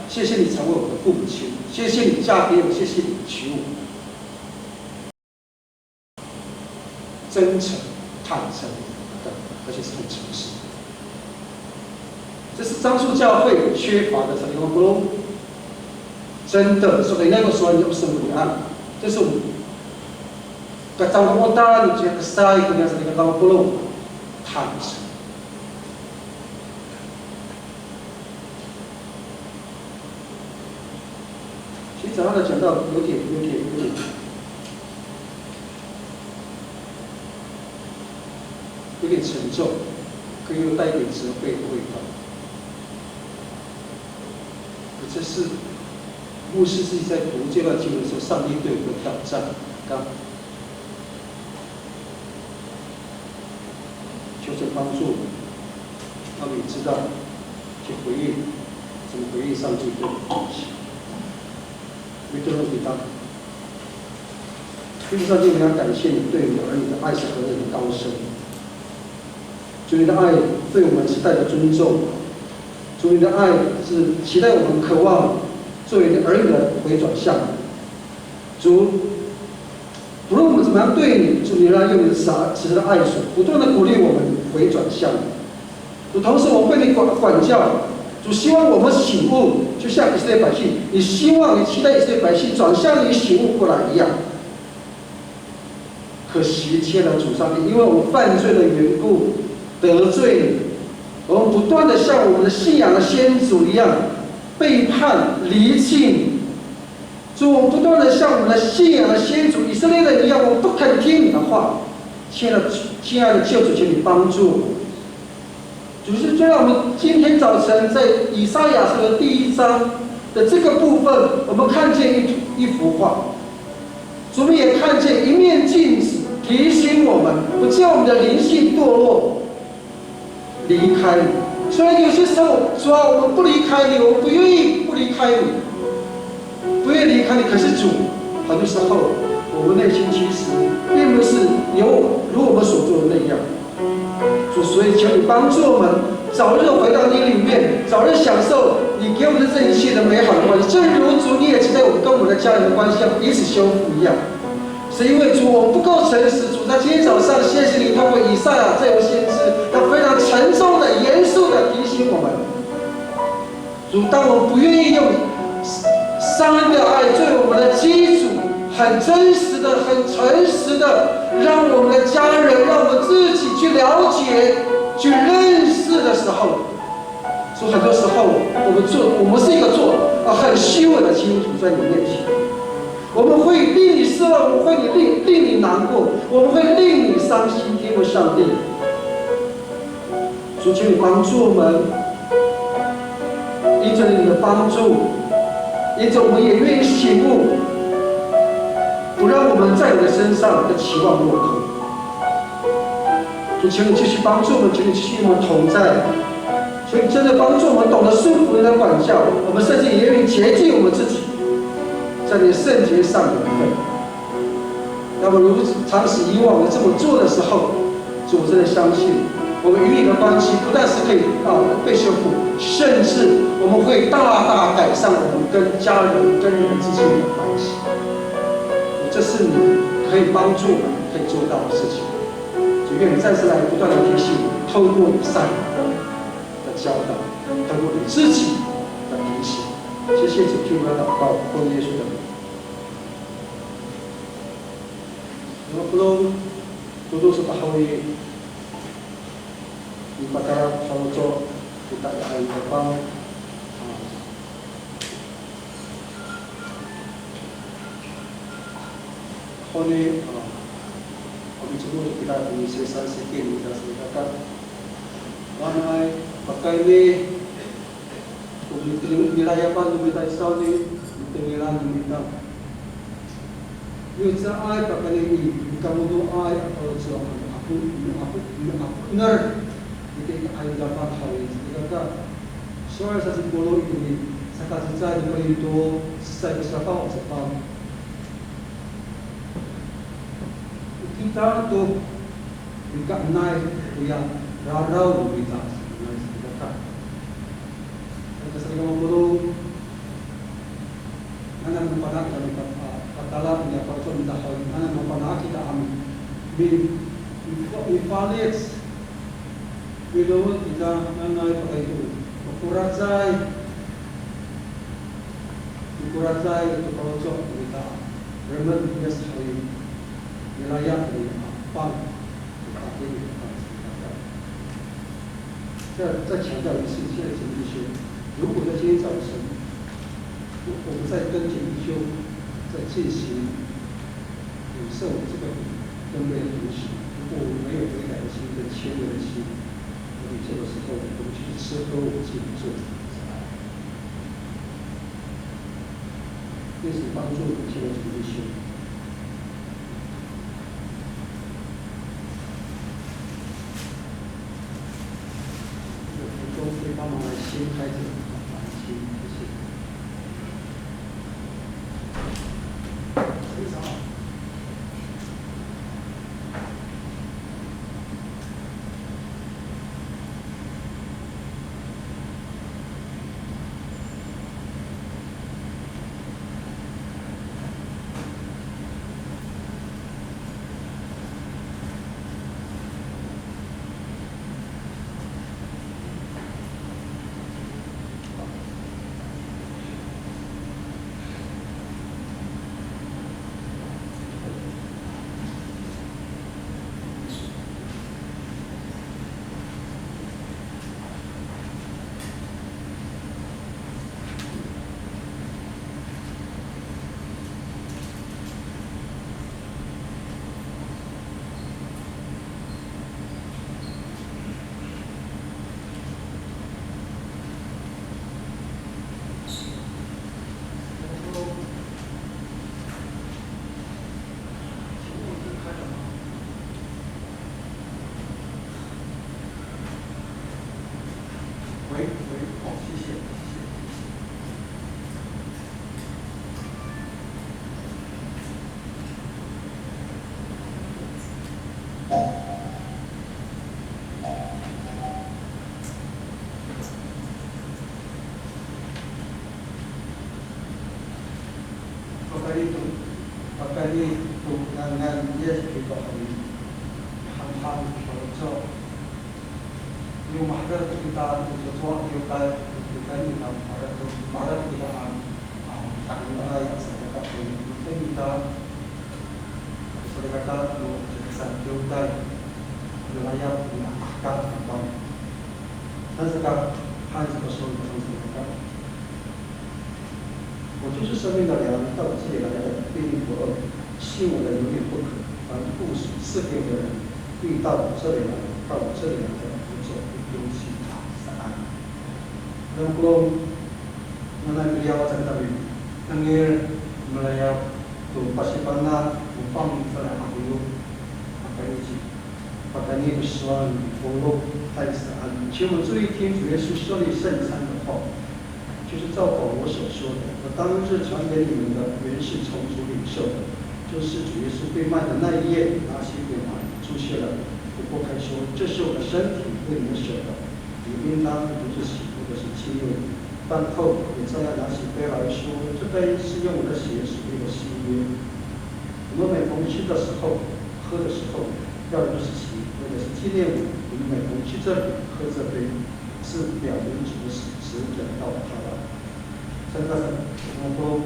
谢谢你成为我的父母亲。谢谢你嫁给我，谢谢你娶我。真诚、坦诚。而且是很诚实，这是樟树教会缺乏的。什么不咯？真的，所以那个时候你就生不安。这是我们在张国大，你觉得下一个呢是那个张不咯？坦诚。其实早上讲到有点。有点沉重，可又带点责备的味道。可这是牧师自己在读这段经文的时候，上帝对我的挑战。求神帮助我们，让你知道去回应，怎么回应上帝对我的东西。没对问题当。基督上帝，我要感谢你对我儿女的爱是何等的高深。主你的爱对我们是带着尊重，主你的爱是期待我们渴望作为你的儿女的回转向你。主，不论我们怎么样对你，主你让用你的慈的爱水不断的鼓励我们回转向你。主，同时我们被你管教，主希望我们醒悟，就像以色列百姓，你希望你期待以色列百姓转向你醒悟过来一样。可惜，亲爱的主上帝，因为我们犯罪的缘故。得罪你，我们不断的像我们的信仰的先祖一样背叛离弃你。主，我们不断的像我们的信仰的先祖以色列人一样，我们不肯听你的话。亲爱的救主，请你帮助我们。主是就让我们今天早晨在以赛亚书的第1章的这个部分，我们看见一幅画。主，我们也看见一面镜子，提醒我们不叫我们的灵性堕落。离开你，虽然有些时候主啊，我们不离开你，我们不愿意不离开你，不愿意离开你。可是主，很多时候我们内心其实并不是如我们所做的那样。主，所以求你帮助我们，早日回到你里面，早日享受你给我们的这一切的美好的关系。正如主你也期待我们跟我们的家人的关系要彼此修复一样。是因为主我们不够诚实，主在今天早上谢谢你透过以赛亚这位先知，他非常沉重的、严肃的提醒我们。主，当我们不愿意用上恩的爱作为我们的基础，很真实的、很诚实的，让我们的家人、让我们自己去了解、去认识的时候，主很多时候我们是一个很虚伪的基督徒在你面前。我们会令你失望，我们会令你难过，我们会令你伤心。因为上帝，主，求你帮助我们，因着你的帮助，因着我们也愿意醒悟，不让我们在你的身上的期望落空。主，求你继续帮助我们，求你继续与我们同在，所以真的帮助我们懂得顺服的管教，我们甚至也愿意洁净我们自己，在你圣洁上有份。那么如长此以往的这么做的时候，主，我真的相信，我们与你的关系不但是可以被修复，甚至我们会大大改善我们跟家人、跟人之间的关系。这是你可以帮助我们可以做到的事情。主，愿你再次来不断的提醒我们，透过你善的教导，透过你自己的提醒。谢谢主，听我的祷告，奉耶稣的名。Belum duduk setahun di Padang Solojo kita ada di Jepang. Kali kami semua kita di selesai sikit kita selesaikan. Ramai pakai ni wilayah apa wilayah Islam ni wilayah kita. Yung sa ay kapanini, kamu do ay atau sa aku benar itu ay dapat hal ini. Jika soal sa simbolo ini, sa kasih itu saya bisa tahu sebab kita tu jika naik yang rarau kita naik kita. Kita sering ngomong mana mempada kita Katalah punya persoalan dahulu mana mempada kita mifalis video kita mana itu kuracai itu persoalan kita remen kita sekali wilayah dari apa kita ini再强调一次，现在前提修，如果在今天早晨，我们在跟前提修。在进行有受这个分类的同时，如果我们没有悔改的心跟谦卑的心，我们这个时候我们去吃喝我自己做，因此帮助我们现在这个修。我们都可以帮忙来先开这个心，谢谢。好，谢谢。Pakali itu dengan dia juga hal-hal kalau yung mahal kita tutuwa kita ini para kita taglay sa kapatid kita sa kata no sa kita wilayah na akad atau sa hal person sa 我就是生命的粮，到自己来的必定不饿，信我的永远不渴。凡不赐给我的人，必到我这里来，到我这里来的不走不丢弃他是爱。Nungkulong mana beliau tetapi nangir melayap tu pasipana upang salah aku pakani bersuan polo 太子的安慰。请我们注意听主耶稣设立圣餐的话，就是照保罗所说的：“我当日传给你们的，原是从主领受的，就是主耶稣被卖的那一夜，拿起饼来，注谢了，就拨开说：这是我的身体，为你们舍的，你应当不是喜或者是纪念。饭后也照样拿起杯来说：这杯是用我的血属于的新约。我们每逢吃的时候、喝的时候，要不是喜，或者是纪念我。我们每逢吃这里、喝这杯，是表明主的死，使等到他来。真的，我都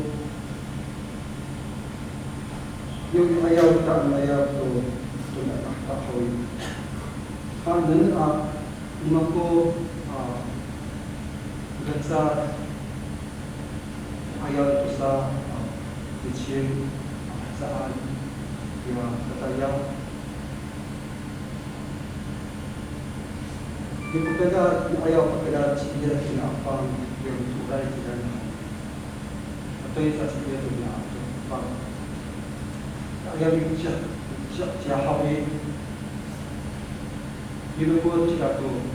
yung ayaw dan ayaw to nakakahawin. Kanan lumako sa ayaw ito sa kitchen saan yung katayaw. Di ko kaya ayaw pagkala siya kinapang yung tulay kita. Ito yung sasabihin ito niya pag ayaw yung siya hawin. Binubot siya ito.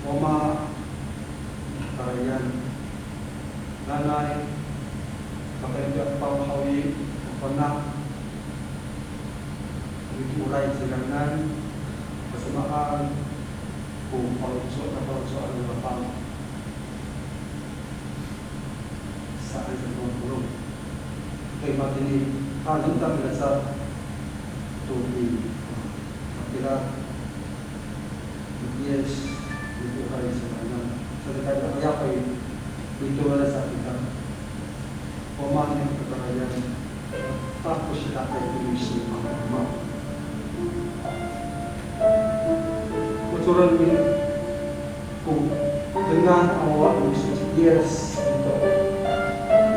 Oma karayan nanay kapag panghawi panak ituray silangan kasamaan kung palutso ang lapang saan sa mga pulong kay matinig kanin kami sa tubig kira yes itu hari sebenarnya saya kaya kay itu wala sa kita pemain yang kekayaan tapos siya kay Indonesia uturan ini kung dengan awak Indonesia yes itu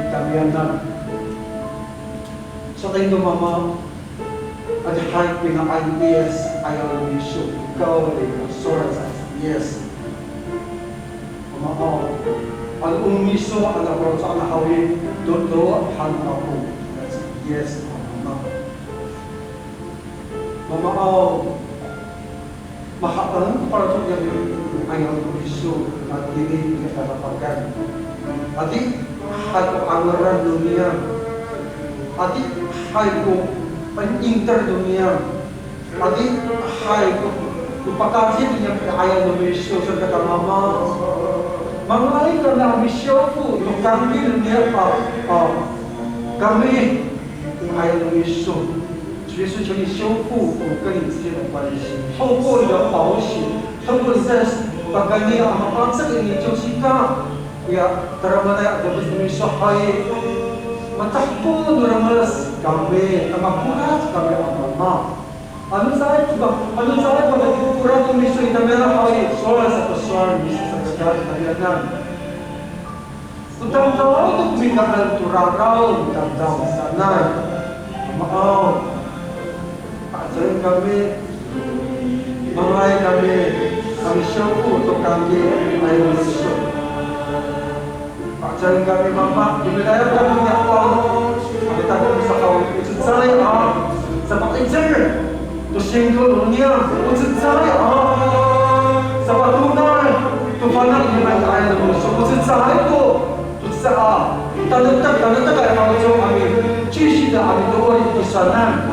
italianan sa kayong mama at kahit pinakain yes ayaw Indonesia ikaw ay soras yes Mama, ang umiso ang nagkaroon sa nakawin, doon halo ako. Yes, Mama. Mama, makapalang para sa yung ayaw umiso at hindi nakatapagan. Adi, hayo angaran dunia. Adi, hayo pan-inter dunia. Adi, hayo kupakasin niya ayaw umiso sa katamama. Mengenai kerana misyoku untuk kami dunia kami爱耶稣，主耶稣求你修复我跟你之间的关系，透过你的宝血，透过你在把跟你把这个你就是干ya teramada ada bersemi sahai matakpun ramalas kami tamakurat kami amma anu saya pada kurang misu ita merah hari soal satu soal bisa sekadar kalian utang tahu untuk mintaan turarau utang tahu sana maaf ajaran kami mengenai kami syukur untuk kami air Yesus ajaran kami Bapak di wilayah kami yang Allah kami tak bisa kawin itu saya sebab ijar tu singgul dunia itu saya sebab tunai tu panak dengan air Yesus itu saya tu sa tanatag ay pangusong kami sisi na kami doon isanan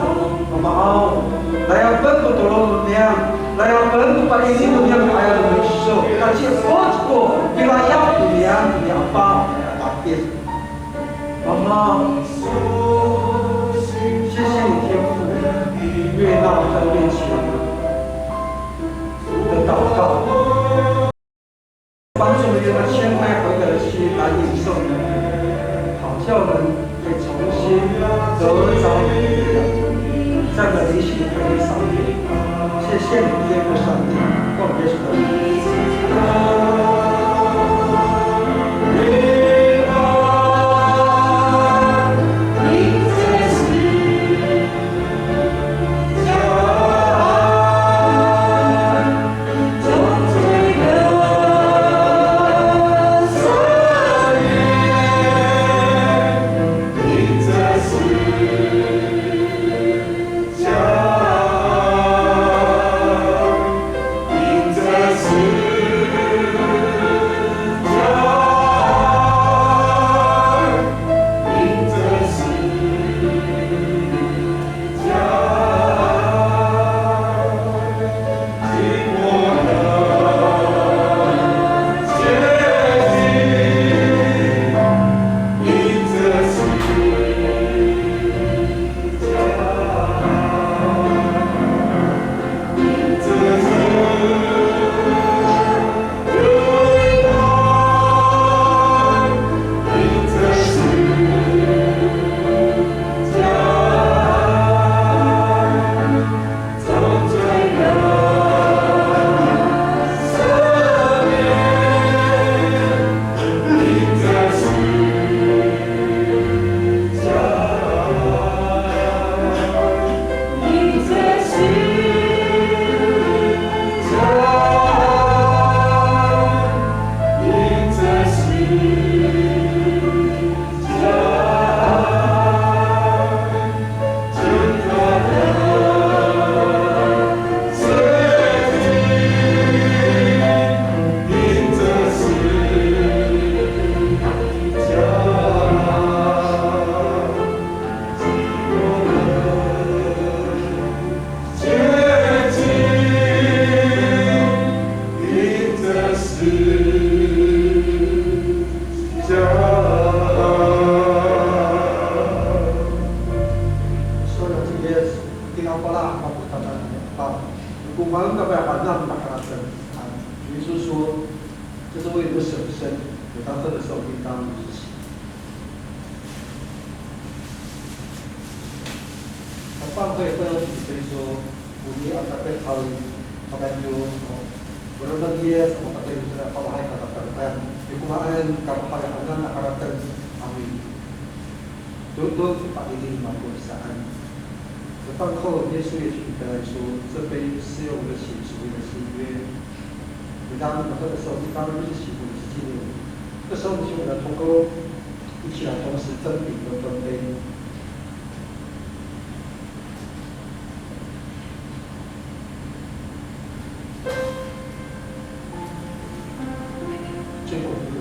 mamaaw layapan ko tulong niya layapan ko painin niya ng ayaw ng Yesus kasi Diyos ko nilayak niya niya pa tapit mamaaw sisi ni天父悦纳在面前的祷告帮助人的谦卑悔改的心来领受你，好叫人可以重新得着你的力量，在这灵性会议上面，谢谢你天父上帝，奉耶稣的名。忙个白把那么大卡生啊，耶稣说，这是为了舍身，有他喝的时候应当如此行。他放会分所以说，bunyi ataupun hal akan yo, berapa dia sama kata itu sudah paham kata-kata, dikumakan kapahayan akan amin. Tutup Pak ini mampu saan. 饭后，耶稣也许跟他说：“这杯是用我的血属于的新约。你当你们喝的时候，你当然就是洗过，是纪念我。这时候，你就跟他同工一起来，同时分饼和分杯。最后一个。”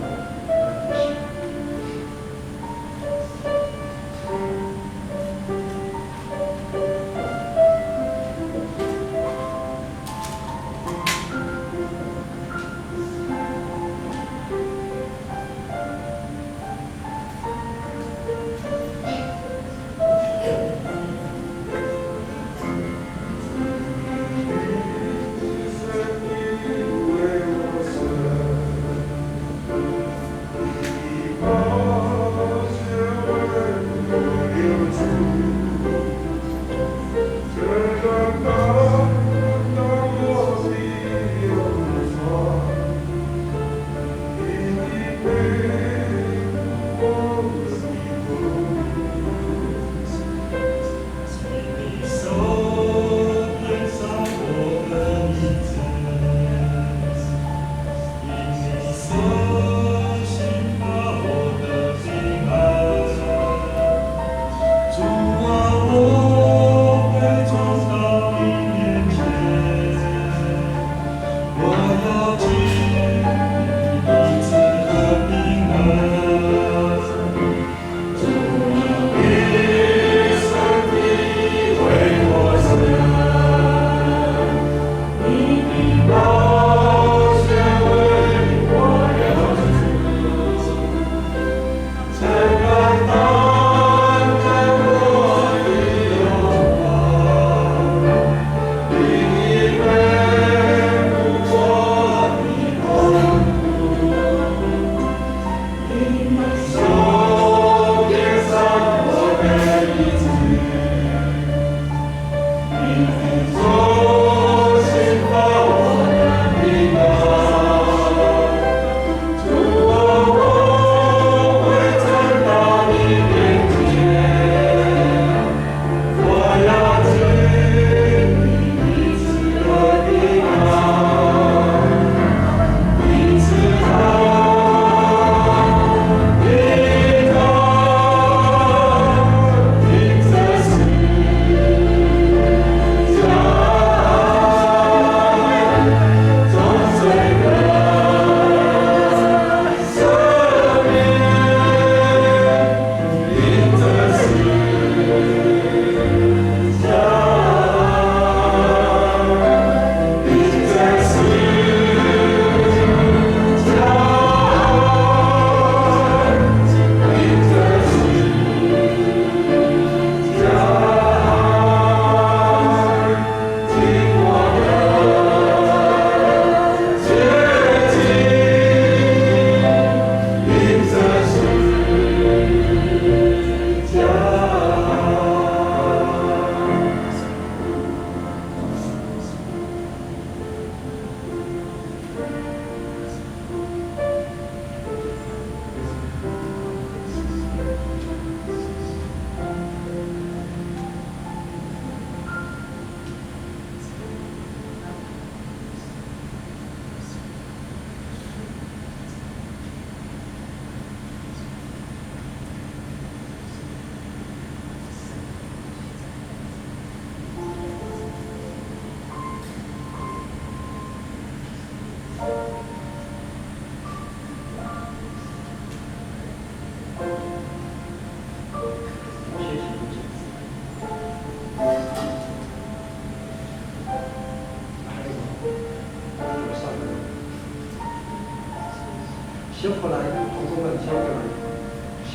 修回来，同工们修回来，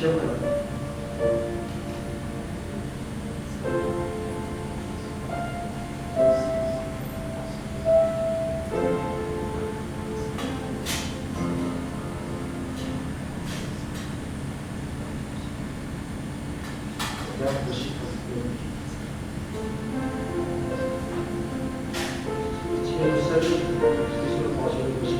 修回来。要呼吸。切入身体，接受保险的呼吸。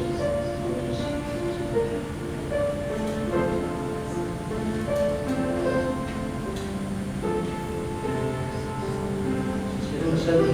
切入身体。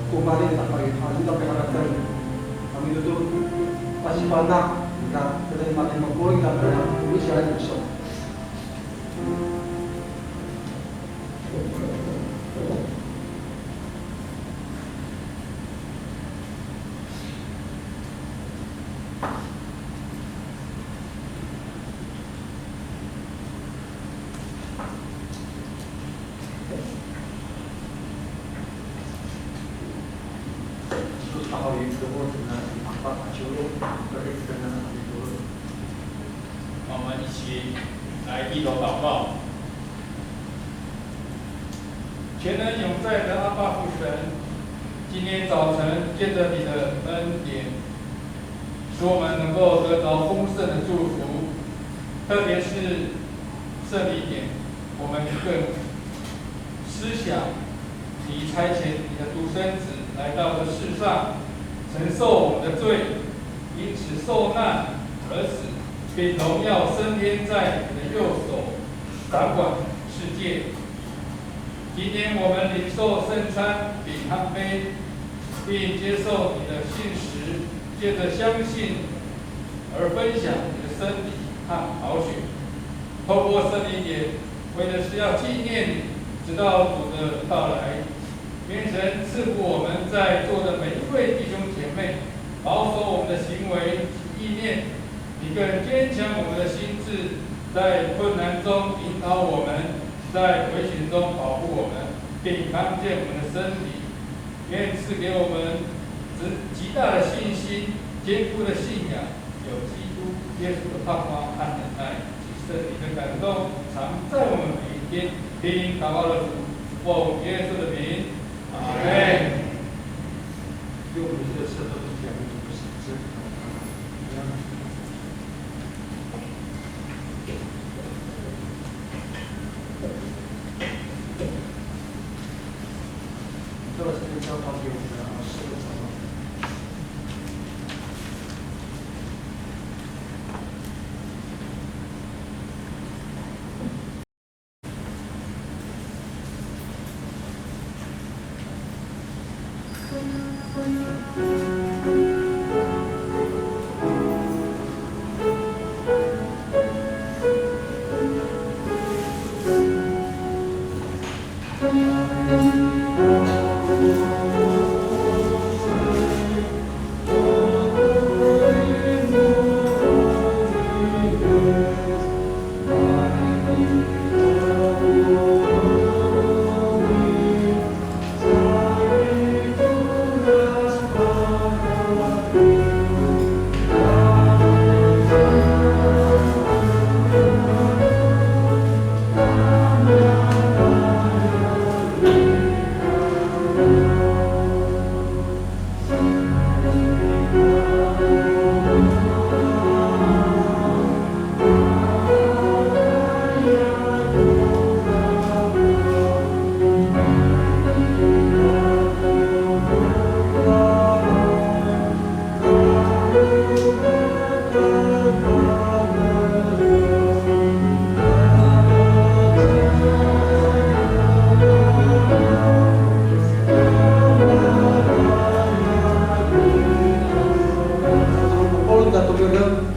Kembali kita pakai hal kita harapkan kami itu pasti banyak kita dari mati mengkori dan banyak tulis yang besar.我们一起来低头祷告。全能永在的阿爸父神，今天早晨借着你的恩典，使我们能够得着丰盛的祝福，特别是圣礼典，我们更思想你差遣你的独生子来到这世上，承受我们的罪，因此受难而死，并荣耀升天在你的右手，掌管世界。今天我们领受圣餐饼和杯，并接受你的信实，借着相信而分享你的身体和宝血。透过圣礼典，为的是要纪念你，直到主的到来。愿神赐福我们在座的每一位弟兄姐妹，保守我们的行为意念，你更坚强我们的心智，在困难中引导我们，在危险中保护我们，并康健我们的身体。愿赐给我们极大的信心、坚固的信仰，有基督耶稣的盼望和忍耐，及圣灵的感动，常在我们每一天。听祷告的主，奉耶稣的名，阿门。用你的舌头讲你的神迹。这个是交还给我们的师傅。pagkaram.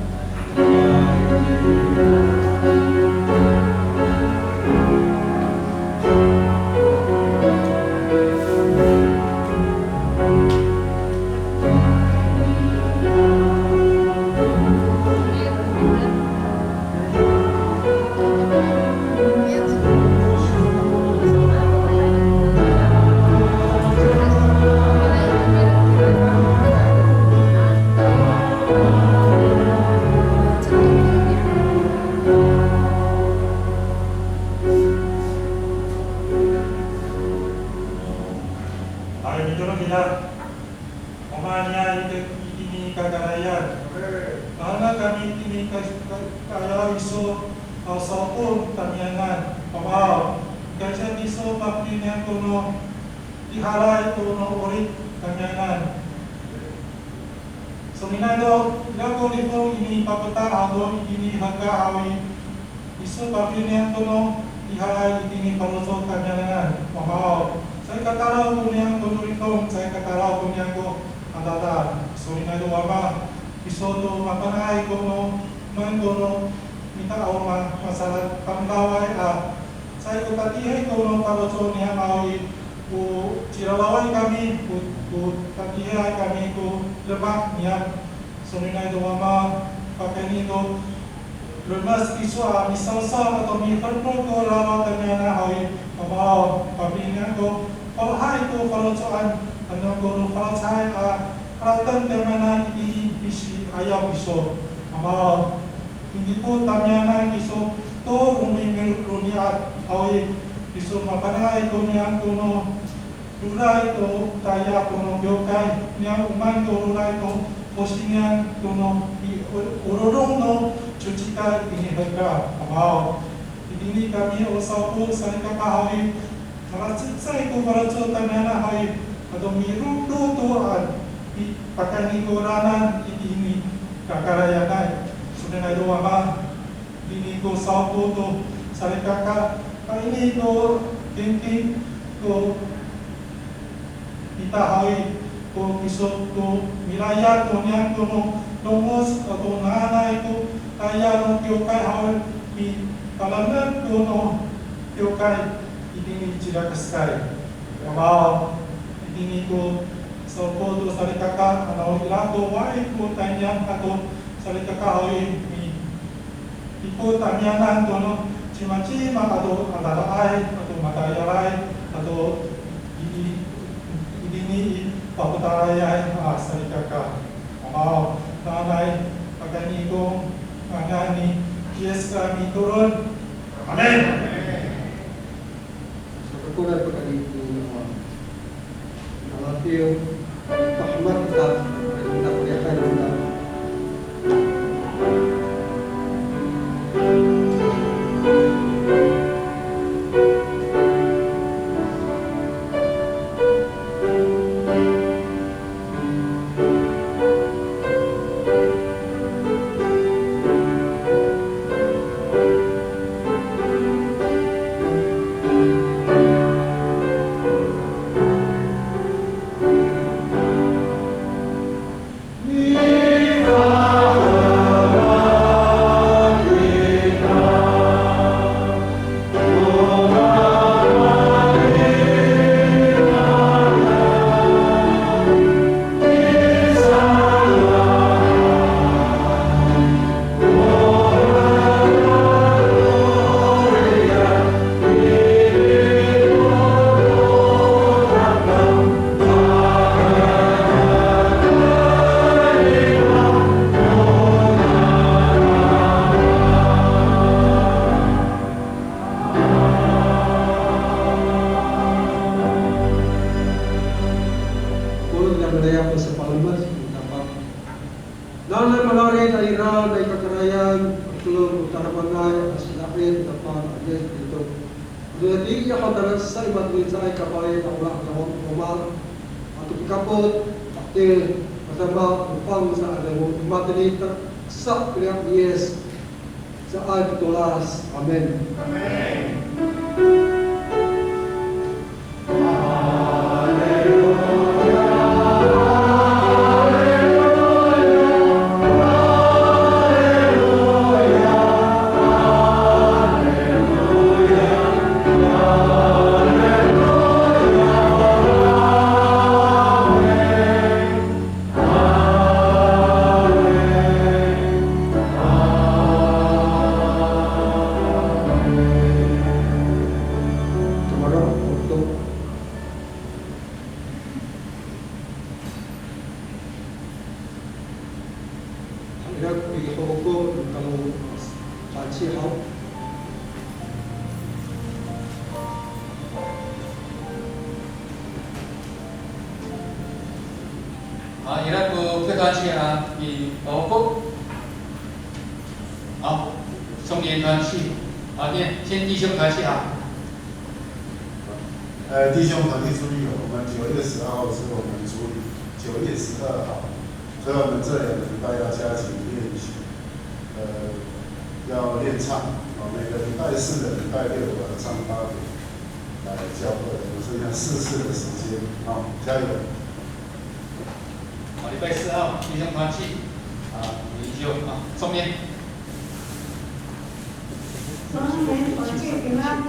Seminado, lago lipo ini papata ado ini haka awi isu papinian tono ihai ini paloso kanyangan mamao saya katarau kunyang kono rito saya katarau kunyang ko adata seminado wama isu to mapanai kono man kono minta awma masalah pamlawai a saya kutatihay kono paloso niya awi ku cirawawai kami ku tatihay kami ku lemak niya Seminai doama pakai nito lemas kiswa misal-sal atau miperno ko lawa kanyana hai pamao pabingan ko palhai ko palocoan anong ko palcai a pratan temana di bisi ayam iso pamao hindi po tamyana iso to umimil runiat away iso mapanay ko niyan kuno luray to taya kuno gyokay niyan uman ko luray to postingan kuno ururong no cucita ini harga amao ini kami usah pun saya kapahawi malasik saya ko baraco tanana hai atau miru do tuan di pakani koranan ini kakarayanay sudah ada wama ini ko saupo to saya kakak ini ko thinking ko kita hai ko kisot ko milaya ko niyan ko no nomos atau nanay ko kaya no kyokai hawal di talanan ko no kyokai ini cira kaskai kamao ini ko saupo to sa kakak ano ilako wai ko tanyang ato sa kakak hawal ipo tanyanan to no cima-cima atau antara atau matayalay atau ini paputarayay sa kakak amao nanay pagkanigong ngani yes kami turun amen. So kakunan pa kanito nalatio pahmat kita kita kuliakan kita Nana malari na ira na ikakarayan tulong utarapanay asilapin dapat ayat itu. Jadi ya kataran sa iba't sa ay kapay na wala kawang kumal atau kapot akil kasama upang sa adaw matinita sa kriyak yes sa ay pitulas. Amen. Amen. Hallelujah. Koko kalau Panci hao. 好，伊拉个客团去啊，以欧国，好，中年团去，好，先弟兄团去啊。弟兄团体注意哦，我们9月12号是我们主礼，9月12号，所以我们这2个礼拜要加紧练习，要练唱，每个礼拜4的礼拜6晚上8点来教会，我们剩下4次的时间，好，加油！好，礼拜4号弟兄团去，啊，灵修啊，中年。中年团去平安，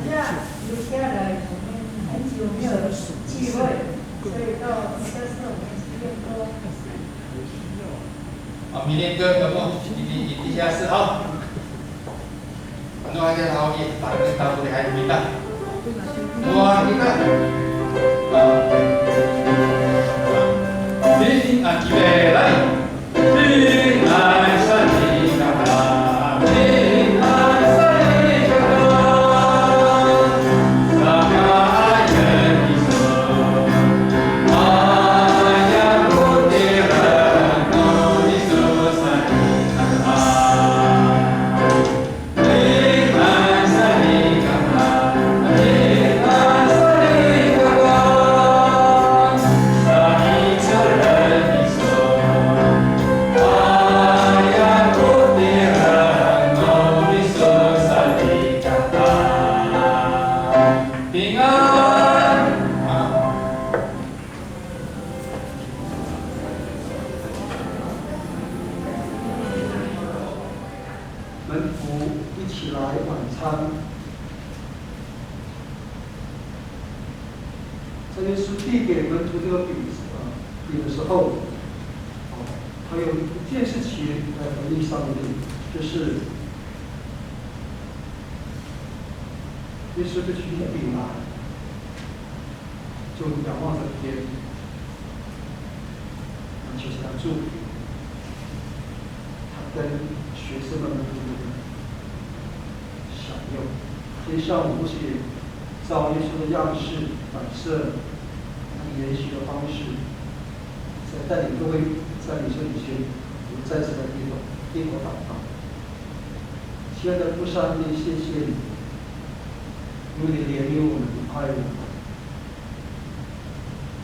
这样。 留下来，我们很久没有聚会，所以到这时候我们7月多。好，明天哥要不你地下室好，很多还在熬夜，大部的还没到，哇，你看，平安预备来，平安顺利长大，平安顺利长大。 门徒一起来晚餐。这耶稣递给门徒这个饼的时候，还有一件事情在回忆上面，就是耶稣就举起饼来，就仰望着天，求神来祝福。他跟学生们享用。今天上午不是照耶稣的样式反射，研习的方式，在带领各位在领袖以前，我们再次的低头祷告。亲爱的父上帝，谢谢你，因为你怜悯我们，你爱我们，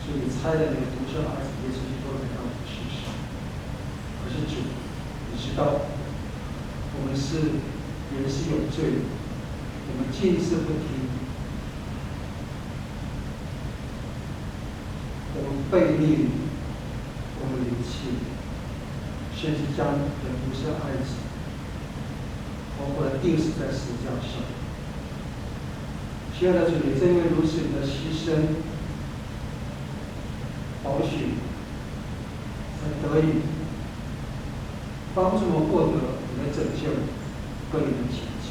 所以你差了你的独生儿子耶稣基督来到我们世上。可是主，你知道，我们人是有罪的，我们尽是不听，我们背逆你，我们离弃你，甚至将你的独生爱子，包括了钉死在十字架上。亲爱的主，也正因为如此，你的牺牲、宝血，才得以帮助我们获得你的拯救和你的奇迹。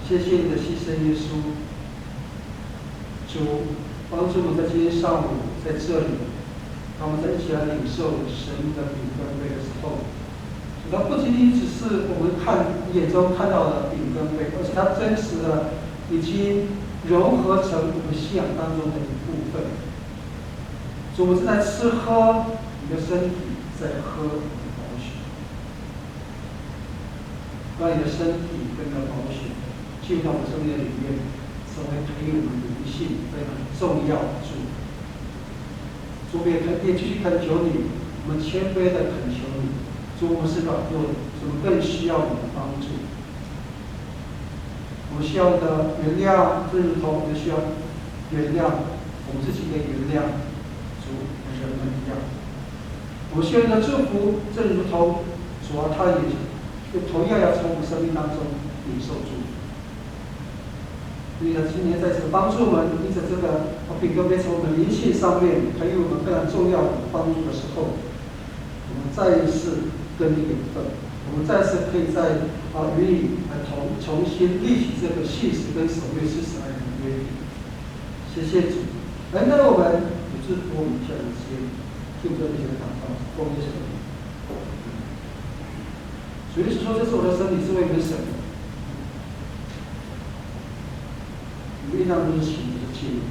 谢谢你的牺牲，耶稣。主帮助我们在今天上午在这里，当我们在一起来领受神的饼跟杯的时候，那不仅仅只是我们眼中看到的饼跟杯，而且它真实的已经融合成我们信仰当中的一部分。主，我们正在吃喝你的身体，在喝你的宝血，让你的身体跟你的宝血进入到我们生命的里面，成为培育我们灵性非常重要的祝福。主，也继续恳求你，我们谦卑的恳求你，主，我们是软弱的，我们更需要你的帮助。我们需要的原谅，正如同我们需要原谅我们自己的原谅主和人们一样。我们需要的祝福，正如同主啊，他也同样要从我们生命当中领受祝福。所以呢，今天在此帮助我们，因着这个饼跟杯从我们灵性上面培育我们非常重要的帮助的时候，我们再一次跟你有份，我们再次可以在与你重新立起这个信实跟守约42年的约定。谢谢主，恩待我们，以致我们这一些，就这些祷告，奉耶稣的名。主耶稣说：“这是我的身体，是为你们舍的。”你们应当都是行，不是敬。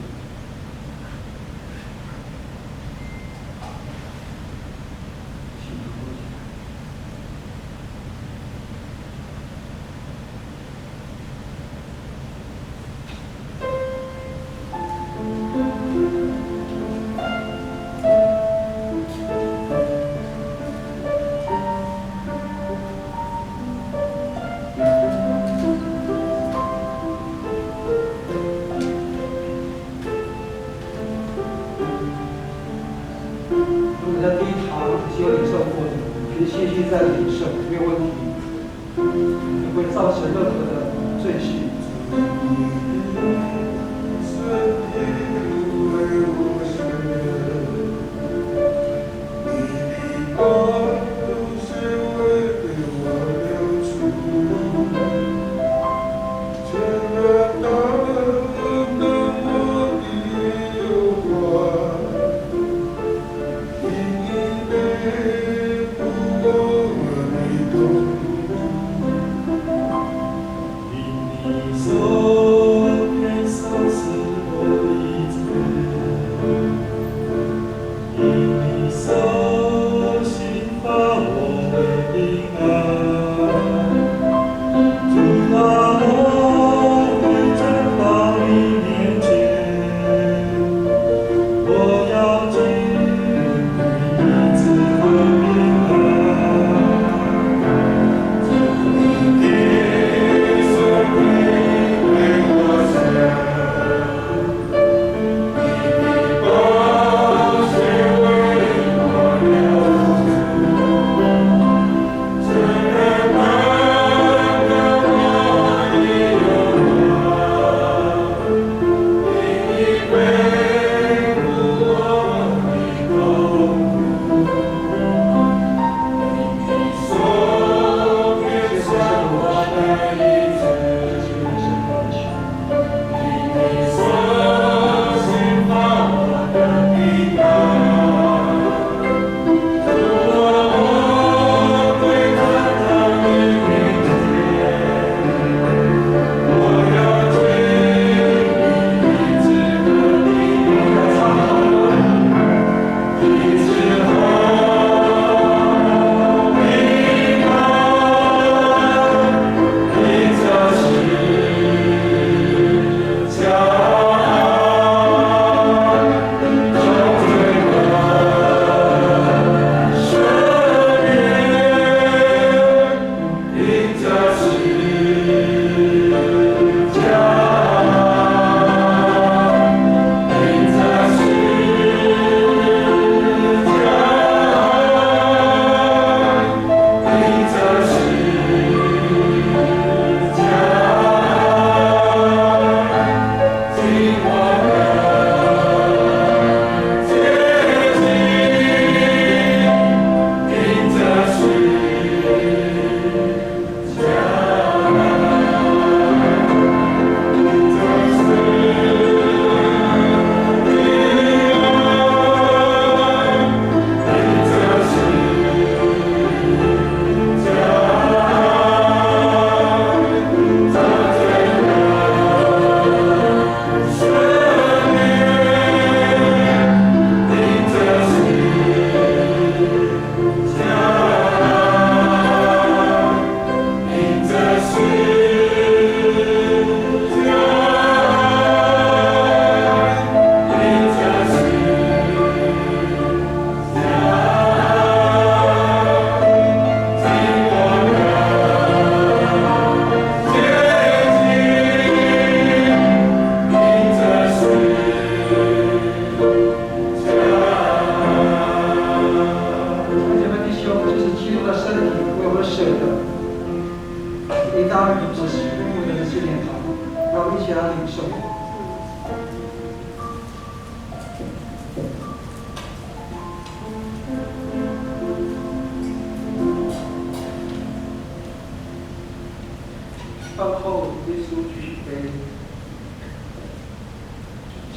饭后，耶稣举起杯，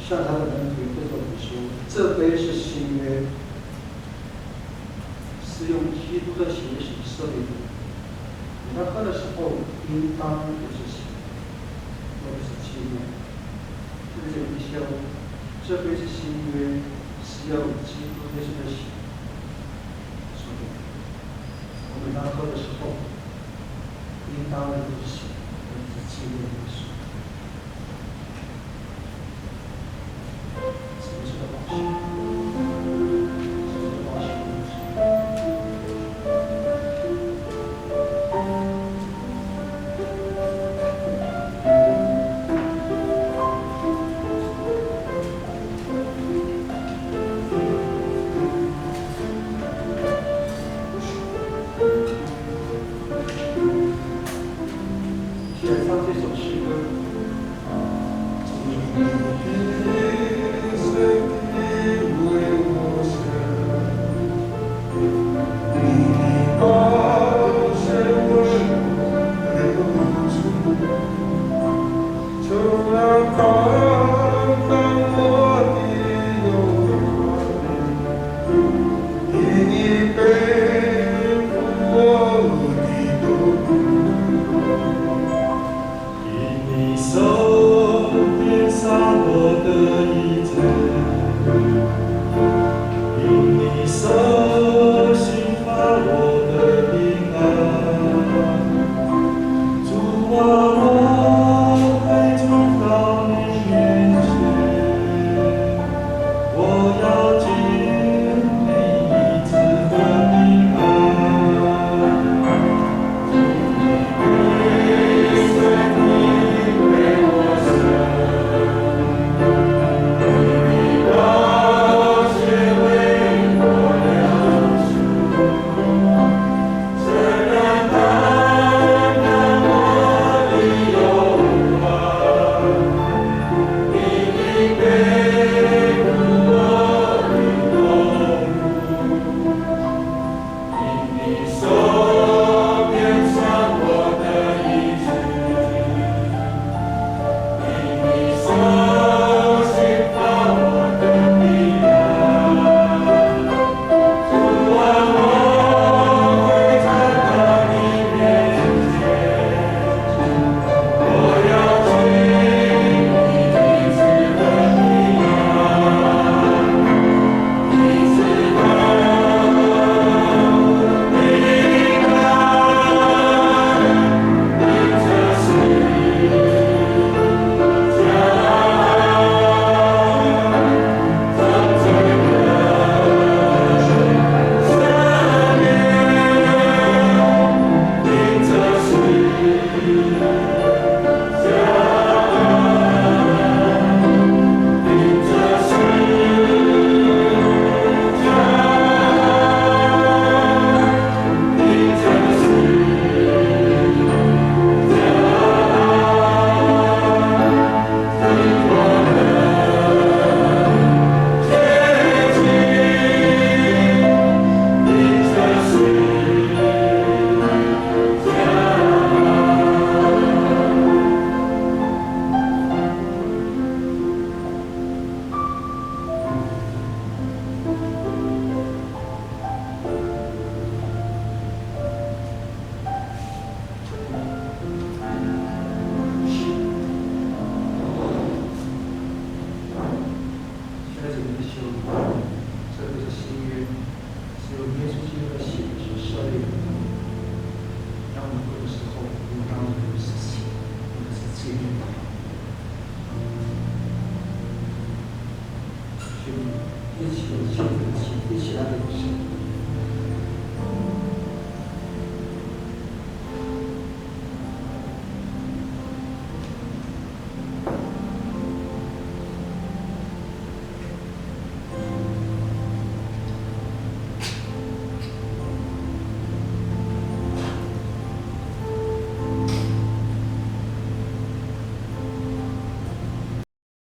向他的门徒对我们说：“这杯是新约，是用基督的血所设立的。你在喝的时候，应当不是血，或者是纪念。这就一些，这杯是新约，是要基督耶稣的血所给的。我们当喝的时候，应当的不是血，而是纪念耶稣。什么是个保险？什么是保险？选唱这首诗歌，